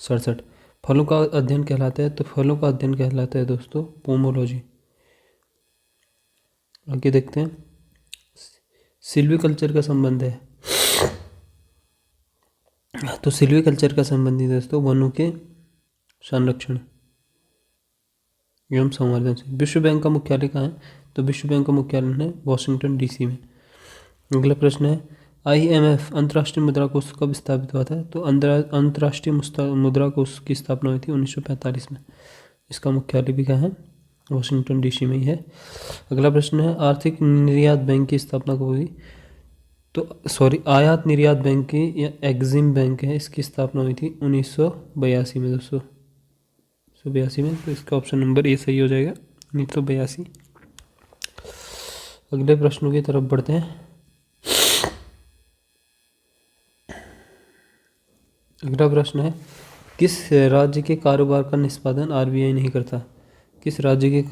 67। फलों का अध्ययन कहलाता है? तो फलों का अध्ययन कहलाता है दोस्तों पोमोलॉजी। आगे देखते हैं, सिल्वीकल्चर का संबंध है। तो सिल्वीकल्चर का संबंध है दोस्तों वनों के संरक्षण एवं संवर्धन से। विश्व बैंक का मुख्यालय कहाँ है? तो विश्व बैंक का मुख्यालय है वॉशिंगटन डीसी में। अगला प्रश्न है, IMF अंतर्राष्ट्रीय मुद्रा कोष कब स्थापित हुआ था? तो अंतर्राष्ट्रीय मुद्रा कोष की स्थापना हुई थी 1945 में। इसका मुख्यालय भी कहाँ है? वॉशिंगटन डीसी में ही है। अगला प्रश्न है, आर्थिक निर्यात बैंक की स्थापना कब हुई? तो आयात निर्यात बैंक की या एग्जिम बैंक है, इसकी स्थापना हुई थी 1982 में दोस्तों, 1982 में। तो इसका ऑप्शन नंबर ए सही हो जाएगा, 1982। अगले प्रश्नों की तरफ बढ़ते हैं। अगला प्रश्न है, किस राज्य के कारोबार का निष्पादन RBI नहीं करता? किस राज्य के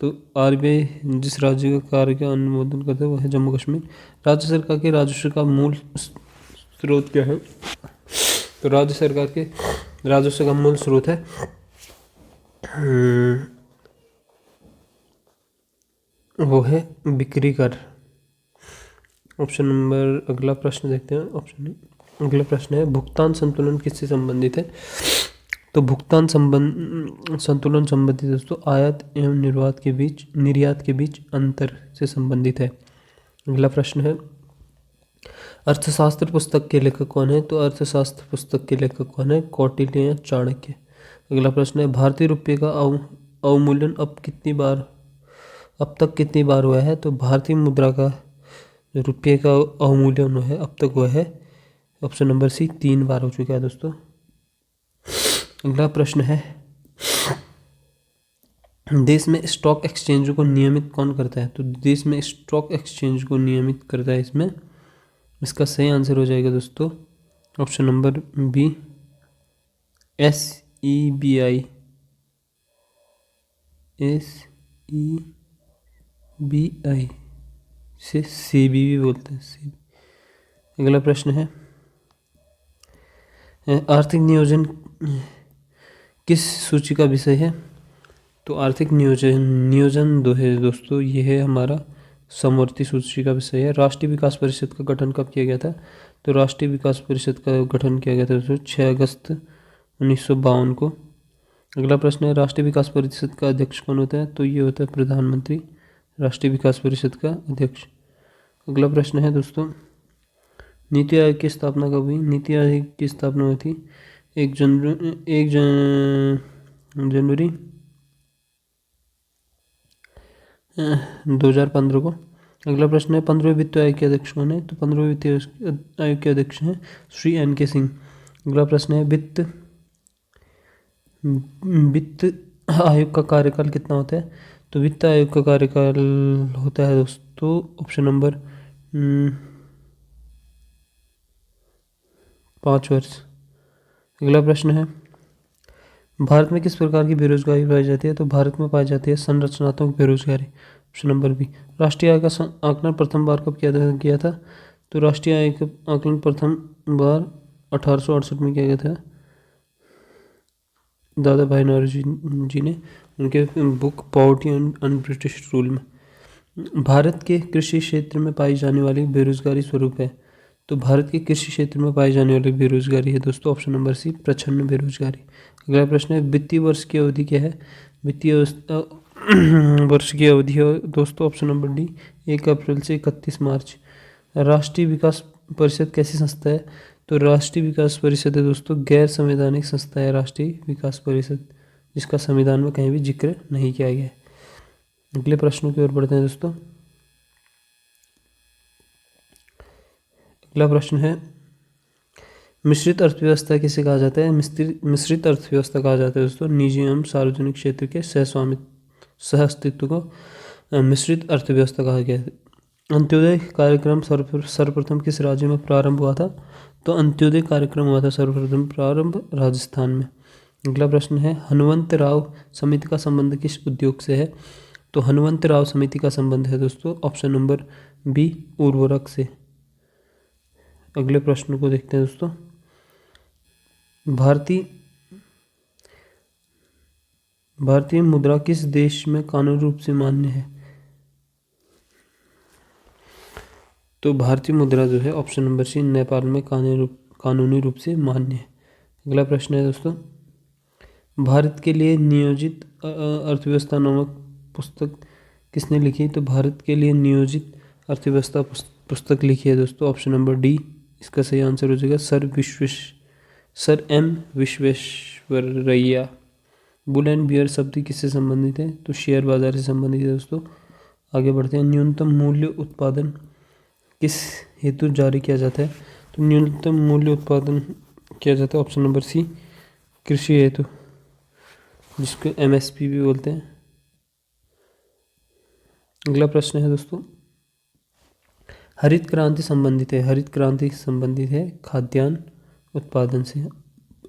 तो RBI जिस राज्य का कार्य का अनुमोदन करता है वो है जम्मू कश्मीर। राज्य सरकार के राजस्व का मूल स्रोत क्या है? तो राज्य सरकार के राजस्व का मूल स्रोत है वो है बिक्री कर। ऑप्शन नंबर, अगला प्रश्न देखते हैं। अगला प्रश्न है, भुगतान संतुलन किससे संबंधित है? तो भुगतान संतुलन संबंधित दोस्तों आयात एवं निर्यात के बीच अंतर से संबंधित है। अगला प्रश्न है, अर्थशास्त्र पुस्तक के लेखक कौन है? तो अर्थशास्त्र पुस्तक के लेखक कौन है? कौटिल्य या चाणक्य। अगला प्रश्न है, भारतीय रुपये का अवमूल्यन अब तक कितनी बार हुआ है? तो भारतीय मुद्रा का जो रुपये का अवमूल्यन है अब तक हुआ है, ऑप्शन नंबर सी, 3 बार हो चुका है दोस्तों। अगला प्रश्न है, देश में स्टॉक एक्सचेंज को नियमित कौन करता है? तो देश में स्टॉक एक्सचेंज को नियमित करता है इसमें, इसका सही आंसर हो जाएगा दोस्तों option number B, SEBI। SEBI से CB भी बोलते हैं। अगला प्रश्न है, आर्थिक नियोजन किस सूची का विषय है? तो आर्थिक नियोजन दो है दोस्तों, ये है हमारा समवर्ती सूची का विषय है। राष्ट्रीय विकास परिषद का गठन कब किया गया था? तो राष्ट्रीय विकास परिषद का गठन किया गया था दोस्तों 6 अगस्त 1952 को। अगला प्रश्न है, राष्ट्रीय विकास परिषद का अध्यक्ष कौन होता है? तो ये होता है प्रधानमंत्री, राष्ट्रीय विकास परिषद का अध्यक्ष। अगला प्रश्न है दोस्तों, नीति आयोग की स्थापना कब हुई? नीति आयोग की स्थापना हुई थी 1 जनवरी 2015 को। अगला प्रश्न है, 15वें वित्त आयोग के अध्यक्ष कौन है? तो 15वें वित्त आयोग के अध्यक्ष हैं श्री NK सिंह। अगला प्रश्न है, वित्त आयोग का कार्यकाल कितना होता है? तो वित्त आयोग का कार्यकाल होता है दोस्तों ऑप्शन नंबर 5 वर्ष। अगला प्रश्न है, भारत में किस प्रकार की बेरोजगारी पाई जाती है? तो भारत में पाई जाती है संरचनात्मक बेरोजगारी, ऑप्शन नंबर बी। राष्ट्रीय आय का आकलन प्रथम बार कब किया था? तो राष्ट्रीय आय का आकलन प्रथम बार 1868 में किया गया था दादा भाई नौरोजी जी ने, उनके book poverty and British rule में। भारत के कृषि क्षेत्र में पाई जाने वाली बेरोजगारी स्वरूप है? तो भारत के कृषि क्षेत्र में पाई जाने वाली बेरोजगारी है दोस्तों ऑप्शन नंबर सी, प्रच्छन्न बेरोजगारी। अगला प्रश्न है, वित्तीय वर्ष की अवधि क्या है? वित्तीय वर्ष की अवधि है दोस्तों ऑप्शन नंबर डी, 1 अप्रैल से 31 मार्च। राष्ट्रीय विकास परिषद कैसी संस्था है? तो राष्ट्रीय विकास परिषद है दोस्तों गैर संवैधानिक संस्था है राष्ट्रीय विकास परिषद, जिसका संविधान में कहीं भी जिक्र नहीं किया गया है। अगले प्रश्नों की ओर बढ़ते हैं दोस्तों। अगला प्रश्न है, मिश्रित अर्थव्यवस्था किसे कहा जाता है? मिश्रित अर्थव्यवस्था कहा जाता है दोस्तों निजी एवं सार्वजनिक क्षेत्र के सह अस्तित्व को मिश्रित अर्थव्यवस्था कहा गया है। अंत्योदय कार्यक्रम सर्वप्रथम किस राज्य में प्रारंभ हुआ था? तो अंत्योदय कार्यक्रम हुआ था सर्वप्रथम प्रारंभ राजस्थान में। अगला प्रश्न है हनुमंत राव समिति का संबंध किस उद्योग से है? तो हनुमंत राव समिति का संबंध है दोस्तों ऑप्शन नंबर बी उर्वरक से। अगले प्रश्न को देखते हैं दोस्तों। भारतीय मुद्रा किस देश में कानूनी रूप से मान्य है? तो भारतीय मुद्रा जो है ऑप्शन नंबर सी नेपाल में कानूनी रूप से मान्य है। अगला प्रश्न है दोस्तों, भारत के लिए नियोजित अर्थव्यवस्था नामक पुस्तक किसने लिखी? तो भारत के लिए नियोजित अर्थव्यवस्था पुस्तक लिखी है दोस्तों ऑप्शन नंबर डी। इसका सही आंसर हो जाएगा sir M Visvesvaraya. Bull and bear शब्द किससे संबंधित है? तो शेयर बाजार से संबंधित है दोस्तों। आगे बढ़ते हैं, न्यूनतम मूल्य उत्पादन किस हेतु जारी किया जाता है? तो न्यूनतम मूल्य उत्पादन किया जाता है ऑप्शन नंबर सी कृषि हेतु, जिसको एमएसपी भी बोलते हैं। अगला प्रश्न है दोस्तों, हरित क्रांति संबंधित है खाद्यान्न उत्पादन से,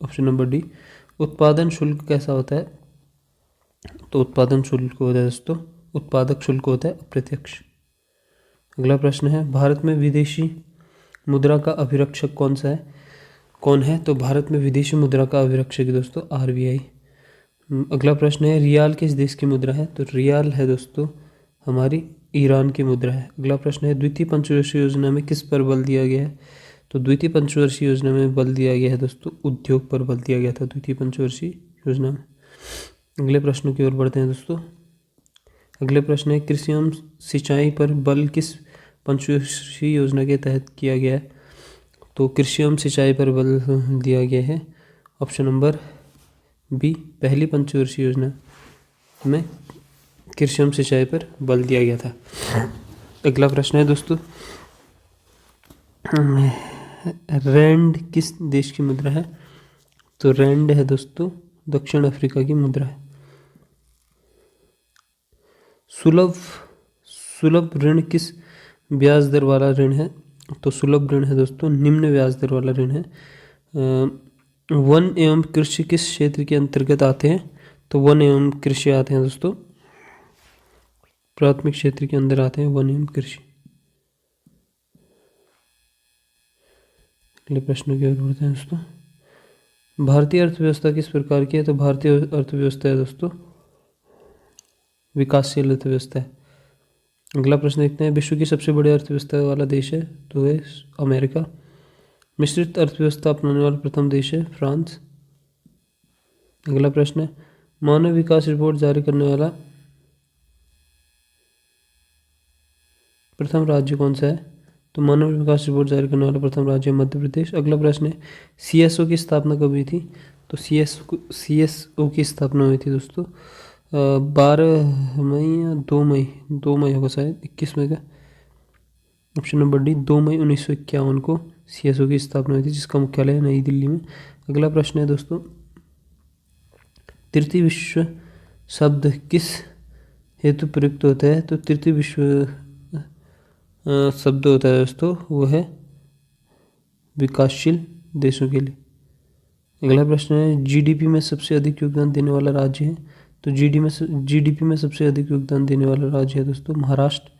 ऑप्शन नंबर डी। उत्पादन शुल्क कैसा होता है? तो उत्पादन शुल्क होता है दोस्तों, उत्पादक शुल्क होता है अप्रत्यक्ष। अगला प्रश्न है, भारत में विदेशी मुद्रा का अभिरक्षक कौन है? तो भारत में विदेशी मुद्रा का अभिरक्षक है दोस्तों आरबीआई। अगला प्रश्न है, रियाल किस देश की मुद्रा है? तो रियाल है दोस्तों हमारी ईरान की मुद्रा है। अगला प्रश्न है, द्वितीय पंचवर्षीय योजना में किस पर बल दिया गया है? तो द्वितीय पंचवर्षीय योजना में बल दिया गया है दोस्तों उद्योग पर बल दिया गया था द्वितीय पंचवर्षीय योजना में। अगले प्रश्न की ओर बढ़ते हैं दोस्तों। अगले प्रश्न है, कृषि एवं सिंचाई पर बल किस पंचवर्षीय योजना के तहत किया गया है? तो कृषि एवं सिंचाई पर बल दिया गया है ऑप्शन नंबर बी पहली पंचवर्षीय योजना में कृषि एवं सिंचाई पर बल दिया गया था। अगला प्रश्न है दोस्तों, रैंड किस देश की मुद्रा है? तो रैंड है दोस्तों दक्षिण अफ्रीका की मुद्रा है। सुलभ ऋण किस ब्याज दर वाला ऋण है? तो सुलभ ऋण है दोस्तों निम्न ब्याज दर वाला ऋण है। वन एवं कृषि किस क्षेत्र के अंतर्गत आते हैं? तो वन एवं कृषि आते हैं दोस्तों, प्राथमिक क्षेत्र के अंदर आते हैं वन एवं कृषि। अगले प्रश्न की ओर बढ़ते हैं दोस्तों, भारतीय अर्थव्यवस्था किस प्रकार की है? तो भारतीय अर्थव्यवस्था है दोस्तों विकासशील अर्थव्यवस्था है। अगला प्रश्न देखते हैं, विश्व की सबसे बड़ी अर्थव्यवस्था वाला देश है? तो है अमेरिका। मिश्रित अर्थव्यवस्था अपनाने वाला प्रथम देश है फ्रांस। अगला प्रश्न है, मानव विकास रिपोर्ट जारी करने वाला प्रथम राज्य कौन सा है? तो मानव विकास रिपोर्ट जारी करने वाला प्रथम राज्य है मध्य प्रदेश। अगला प्रश्न है, सीएसओ की स्थापना कब हुई थी? तो सीएसओ की स्थापना हुई थी दोस्तों 12 मई या 2 मई होगा शायद 21 मई का, ऑप्शन नंबर डी 2 मई 1951 को सीएसओ की स्थापना हुई थी, जिसका मुख्यालय है नई दिल्ली में। अगला प्रश्न है दोस्तों, तृतीय विश्व शब्द किस हेतु प्रयुक्त होता है? तो तृतीय विश्व शब्द होता है दोस्तों वो है विकासशील देशों के लिए। अगला प्रश्न है, जीडीपी में सबसे अधिक योगदान देने वाला राज्य है? तो जीडीपी में सबसे अधिक योगदान देने वाला राज्य है दोस्तों महाराष्ट्र।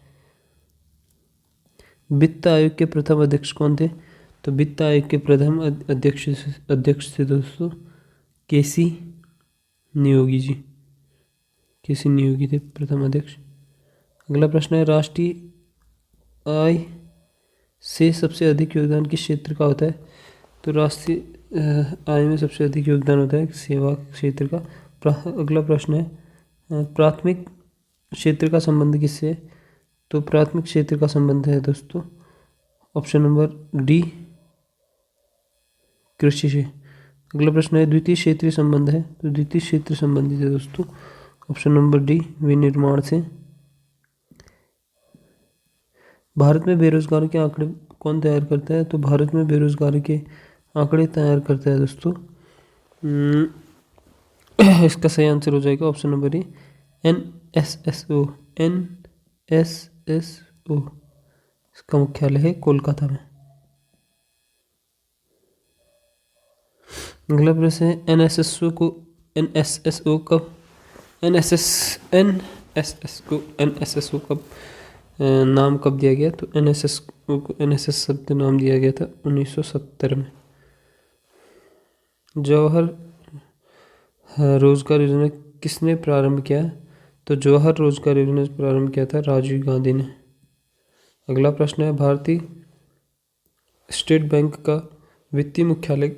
वित्त आयोग के प्रथम अध्यक्ष कौन थे? तो वित्त आयोग के प्रथम अध्यक्ष थे दोस्तों केसी नियोगी जी। केसी नियोगी थे प्रथम अध्यक्ष। अगला प्रश्न है, राष्ट्रीय आय से सबसे अधिक योगदान किस क्षेत्र का होता है? तो राष्ट्रीय आय में सबसे अधिक योगदान होता है सेवा क्षेत्र का। अगला प्रश्न है, प्राथमिक क्षेत्र का संबंध किससे है? तो प्राथमिक क्षेत्र का संबंध है दोस्तों ऑप्शन नंबर डी कृषि से। अगला प्रश्न है, द्वितीय क्षेत्रीय संबंध है? तो द्वितीय क्षेत्र संबंधित है दोस्तों ऑप्शन नंबर डी विनिर्माण से। भारत में बेरोजगारी के आंकड़े कौन तैयार करता है? तो भारत में बेरोजगारी के आंकड़े तैयार करता है दोस्तों इसका सही आंसर हो जाएगा ऑप्शन नंबर ए एनएसएसओ। इसका मुख्यालय है कोलकाता में। अगला प्रश्न है एनएसएसओ कब एनएसएस को कब नाम कब दिया गया? तो एनएसएसओ को एनएसएस शब्द नाम दिया गया था 1970 में। जवाहर रोजगार योजना किसने प्रारंभ किया? तो जवाहर रोजगार योजना प्रारंभ किया था राजीव गांधी ने। अगला प्रश्न है भारतीय स्टेट बैंक का वित्तीय मुख्यालय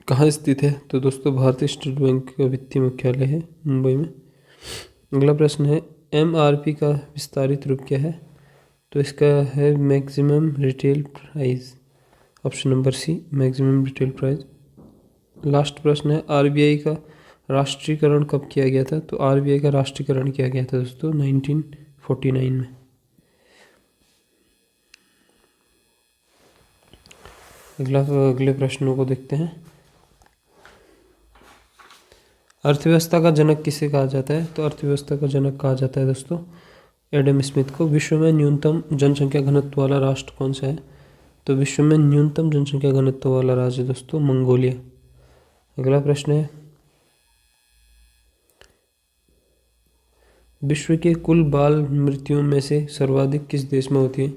कहाँ स्थित है? तो दोस्तों भारतीय स्टेट बैंक का वित्तीय मुख्यालय है मुंबई में। अगला प्रश्न है एमआरपी का विस्तारित रूप क्या है? तो इसका है maximum retail price, option number C maximum retail price. Last प्रश्न है आरबीआई का राष्ट्रीयकरण कब किया गया था? तो आरबीआई का राष्ट्रीयकरण किया गया था दोस्तों 1949 में। अगले प्रश्नों को देखते हैं। अर्थव्यवस्था का जनक किसे कहा जाता है? तो अर्थव्यवस्था का जनक कहा जाता है दोस्तों एडम स्मिथ को। विश्व में न्यूनतम जनसंख्या घनत्व वाला राष्ट्र कौन सा है? तो विश्व में न्यूनतम जनसंख्या घनत्व वाला राज्य दोस्तों मंगोलिया। अगला प्रश्न है विश्व के कुल बाल मृत्युओं में से सर्वाधिक किस देश में होती है?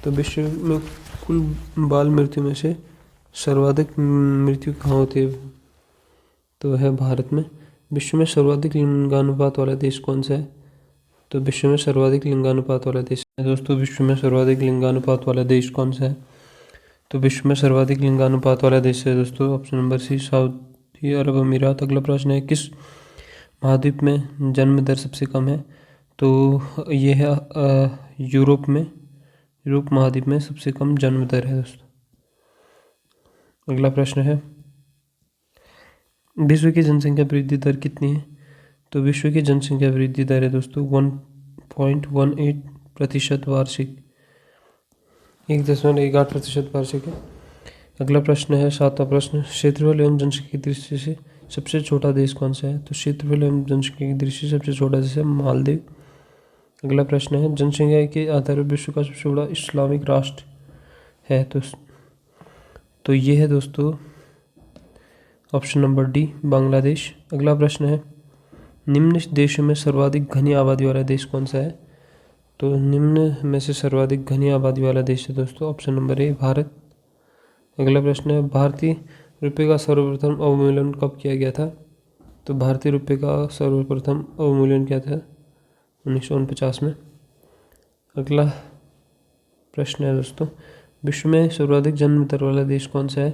तो विश्व में कुल बाल मृत्यु में से सर्वाधिक मृत्यु कहाँ होती है? तो है भारत में। विश्व में सर्वाधिक लिंगानुपात वाला देश कौन सा है? तो विश्व में सर्वाधिक लिंगानुपात वाला देश है दोस्तों विश्व में सर्वाधिक लिंगानुपात वाला देश कौन सा है? तो विश्व में सर्वाधिक लिंगानुपात वाला देश है दोस्तों ऑप्शन नंबर सी सऊदी अरब अमीरात। अगला प्रश्न है किस महाद्वीप में जन्म दर सबसे कम है? तो ये है यूरोप में, यूरोप महाद्वीप में सबसे कम जन्म दर है दोस्तों। अगला प्रश्न है विश्व की जनसंख्या वृद्धि दर कितनी है? तो विश्व की जनसंख्या वृद्धि दर है दोस्तों 1.18% वार्षिक, 1.18% वार्षिक है। अगला प्रश्न है सातवां प्रश्न क्षेत्रफल एवं जनसंख्या की दृष्टि से सबसे छोटा देश कौन सा है? तो क्षेत्रफल एवं जनसंख्या की दृष्टि से सबसे छोटा देश है मालदीव। अगला प्रश्न है जनसंख्या के आधार पर विश्व का सबसे बड़ा इस्लामिक राष्ट्र है? तो ये है दोस्तों ऑप्शन नंबर डी बांग्लादेश। अगला प्रश्न है निम्न देशों में सर्वाधिक घनी आबादी वाला देश कौन सा है? तो निम्न में से सर्वाधिक घनी आबादी वाला देश है दोस्तों ऑप्शन नंबर ए भारत। अगला प्रश्न है भारतीय रुपये का सर्वप्रथम अवमूल्यन कब किया गया था? तो भारतीय रुपये का सर्वप्रथम अवमूल्यन किया था 1949 में। अगला प्रश्न है दोस्तों विश्व में सर्वाधिक जन्म दर वाला देश कौन सा है?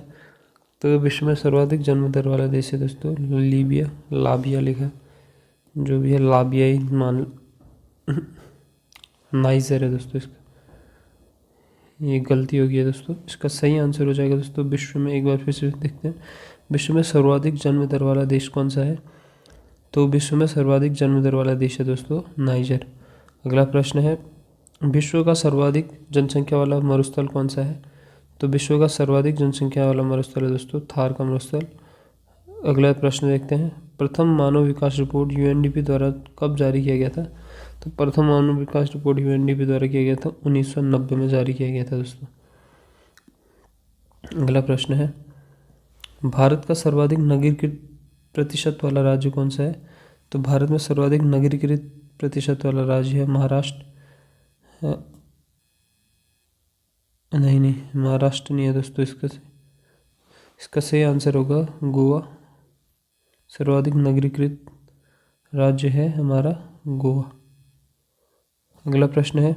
तो विश्व में सर्वाधिक जन्म दर वाला देश है दोस्तों लाबिया लिखा जो भी है लाबियाई मान नाइजर है दोस्तों इसका, ये गलती हो गई है दोस्तों। इसका सही आंसर हो जाएगा दोस्तों विश्व में, एक बार फिर से देखते हैं विश्व में सर्वाधिक जन्म दर वाला देश कौन सा है? तो विश्व में सर्वाधिक जन्म दर वाला देश है दोस्तों नाइजर। अगला प्रश्न है विश्व का सर्वाधिक जनसंख्या वाला मरुस्थल कौन सा है? तो विश्व का सर्वाधिक जनसंख्या वाला मरुस्थल है दोस्तों थार का मरुस्थल। अगला प्रश्न देखते हैं प्रथम मानव विकास रिपोर्ट यूएनडीपी द्वारा कब जारी किया गया था? तो प्रथम मानव विकास रिपोर्ट यूएनडीपी द्वारा किया गया था 1990 में जारी किया गया था दोस्तों। अगला प्रश्न है भारत का सर्वाधिक नगरीकृत प्रतिशत वाला राज्य कौन सा है? तो भारत में सर्वाधिक नगरीकृत प्रतिशत वाला राज्य है महाराष्ट्र। नहीं महाराष्ट्र नहीं है दोस्तों, इसका सही आंसर होगा गोवा। सर्वाधिक नगरीकृत राज्य है हमारा गोवा। अगला प्रश्न है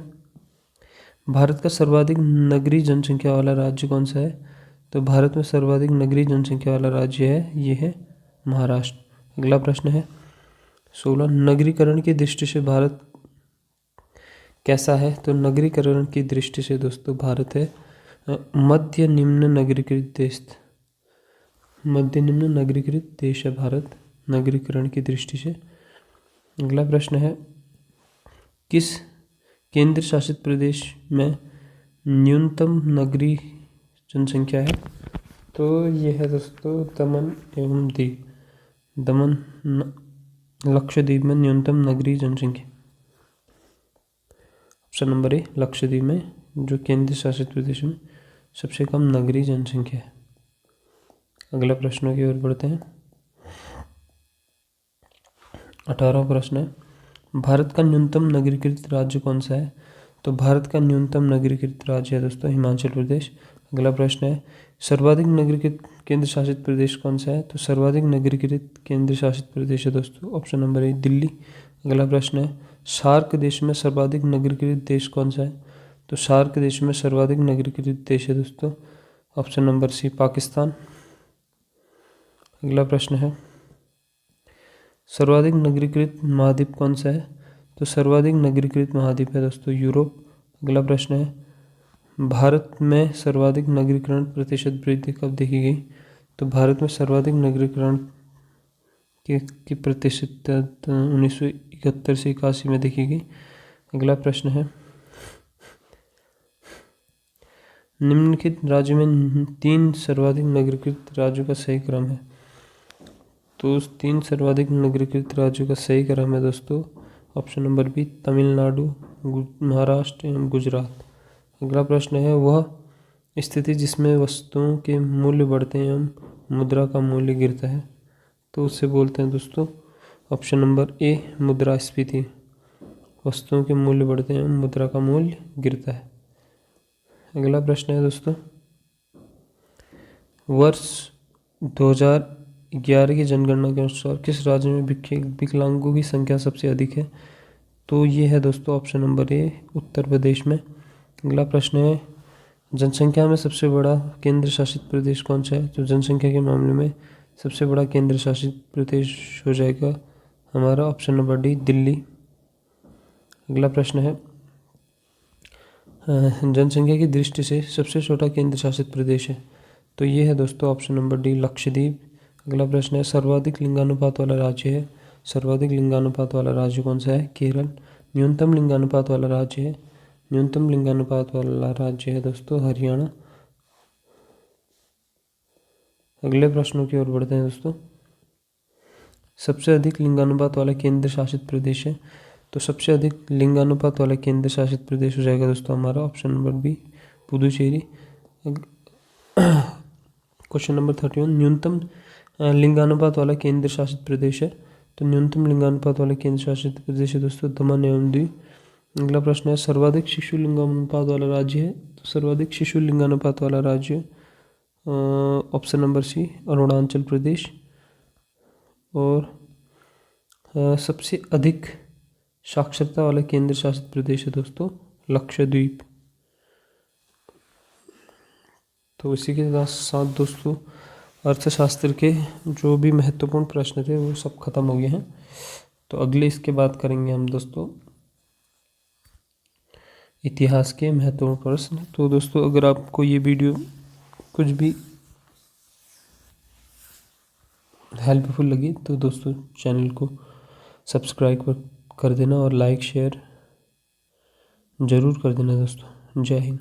भारत का सर्वाधिक नगरीय जनसंख्या वाला राज्य कौन सा है? तो भारत में सर्वाधिक नगरीय जनसंख्या वाला राज्य है ये है महाराष्ट्र। अगला प्रश्न है 16 नगरीकरण की दृष्टि से भारत कैसा है? तो नगरीकरण की दृष्टि से दोस्तों भारत है मध्य निम्न नगरीकृत देश, मध्य निम्न नगरीकृत देश है भारत नगरीकरण की दृष्टि से। अगला प्रश्न है किस केंद्र शासित प्रदेश में न्यूनतम नगरीय जनसंख्या है? तो ये है दोस्तों दमन एवं दीव, लक्षद्वीप में न्यूनतम नगरीय जनसंख्या ऑप्शन नंबर ए लक्षद्वीप में जो केंद्र शासित प्रदेश में सबसे कम नगरीय जनसंख्या है। अगला प्रश्नों की ओर बढ़ते हैं। 18वां प्रश्न है, भारत का न्यूनतम नगरीकृत राज्य कौन सा है? तो भारत का न्यूनतम नगरीकृत राज्य है दोस्तों हिमाचल प्रदेश। अगला प्रश्न है, सर्वाधिक नगरीकृत केंद्र शासित प्रदेश कौन सा है? तो सर्वाधिक नगरीकृत केंद्र शासित प्रदेश है दोस्तों ऑप्शन नंबर ए दिल्ली। अगला प्रश्न है, सार्क देश में सर्वाधिक नगरीकृत देश कौन सा है? तो सार्क देश में सर्वाधिक नगरीकृत देश है दोस्तों ऑप्शन नंबर सी पाकिस्तान। अगला प्रश्न है, सर्वाधिक नगरीकृत महाद्वीप कौन सा है? तो सर्वाधिक नगरीकृत महाद्वीप है दोस्तों यूरोप। अगला प्रश्न है, भारत में सर्वाधिक नगरीकरण प्रतिशत वृद्धि कब देखी गई? तो भारत में सर्वाधिक नगरीकरण की प्रतिशत 1971 से 81 में देखी गई। अगला प्रश्न है, निम्नलिखित राज्यों में 3 सर्वाधिक नगरीकृत राज्यों का सही क्रम है। तो उस 3 सर्वाधिक नगरीकृत राज्यों का सही क्रम है दोस्तों option number B Tamil Nadu, Maharashtra एवं गुजरात। अगला प्रश्न है, वह स्थिति जिसमें वस्तुओं के मूल्य बढ़ते हैं एवं मुद्रा का मूल्य गिरता है, तो उससे बोलते हैं दोस्तों ऑप्शन नंबर ए मुद्रास्फीति। वस्तुओं के मूल्य बढ़ते हैं एवं मुद्रा का मूल्य गिरता है। अगला प्रश्न है दोस्तों, वर्ष 2011 की जनगणना के अनुसार किस राज्य में विकलांगों की संख्या सबसे अधिक है? तो ये है दोस्तों option number A Uttar Pradesh में। अगला प्रश्न है, जनसंख्या में सबसे बड़ा केंद्र शासित प्रदेश कौन सा है? तो जनसंख्या के मामले में सबसे बड़ा केंद्र शासित प्रदेश हो जाएगा हमारा ऑप्शन नंबर डी दिल्ली। अगला प्रश्न है, जनसंख्या की दृष्टि से सबसे छोटा केंद्र शासित प्रदेश है, तो ये है दोस्तों ऑप्शन नंबर डी लक्षद्वीप। अगला प्रश्न है, सर्वाधिक लिंगानुपात वाला राज्य है। सर्वाधिक लिंगानुपात वाला राज्य कौन सा है? केरल। न्यूनतम लिंगानुपात वाला राज्य है। न्यूनतम लिंगानुपात वाला राज्य है दोस्तों हरियाणा। अगले प्रश्नों की ओर बढ़ते हैं दोस्तों, सबसे अधिक लिंगानुपात वाला केंद्र शासित प्रदेश है। तो सबसे अधिक लिंगानुपात वाला केंद्र शासित प्रदेश हो जाएगा दोस्तों हमारा option number B Puducherry. Question number 31, न्यूनतम लिंगानुपात वाला केंद्र शासित प्रदेश है। तो न्यूनतम लिंगानुपात वाला केंद्र शासित प्रदेश है दोस्तों दमन एवं दीव। अगला प्रश्न है, सर्वाधिक शिशु लिंगानुपात वाला राज्य है। तो सर्वाधिक शिशु लिंगानुपात वाला राज्य ऑप्शन नंबर सी अरुणाचल प्रदेश। और सबसे अधिक साक्षरता वाला केंद्र शासित प्रदेश है दोस्तों लक्षद्वीप। तो इसी के साथ दोस्तों अर्थशास्त्र के जो भी महत्वपूर्ण प्रश्न थे वो सब खत्म हो गए हैं। तो अगले इसके बाद करेंगे हम दोस्तों इतिहास के महत्वपूर्ण प्रश्न। तो दोस्तों अगर आपको ये वीडियो कुछ भी हेल्पफुल लगी तो दोस्तों चैनल को सब्सक्राइब कर देना और लाइक शेयर ज़रूर कर देना दोस्तों। जय हिंद।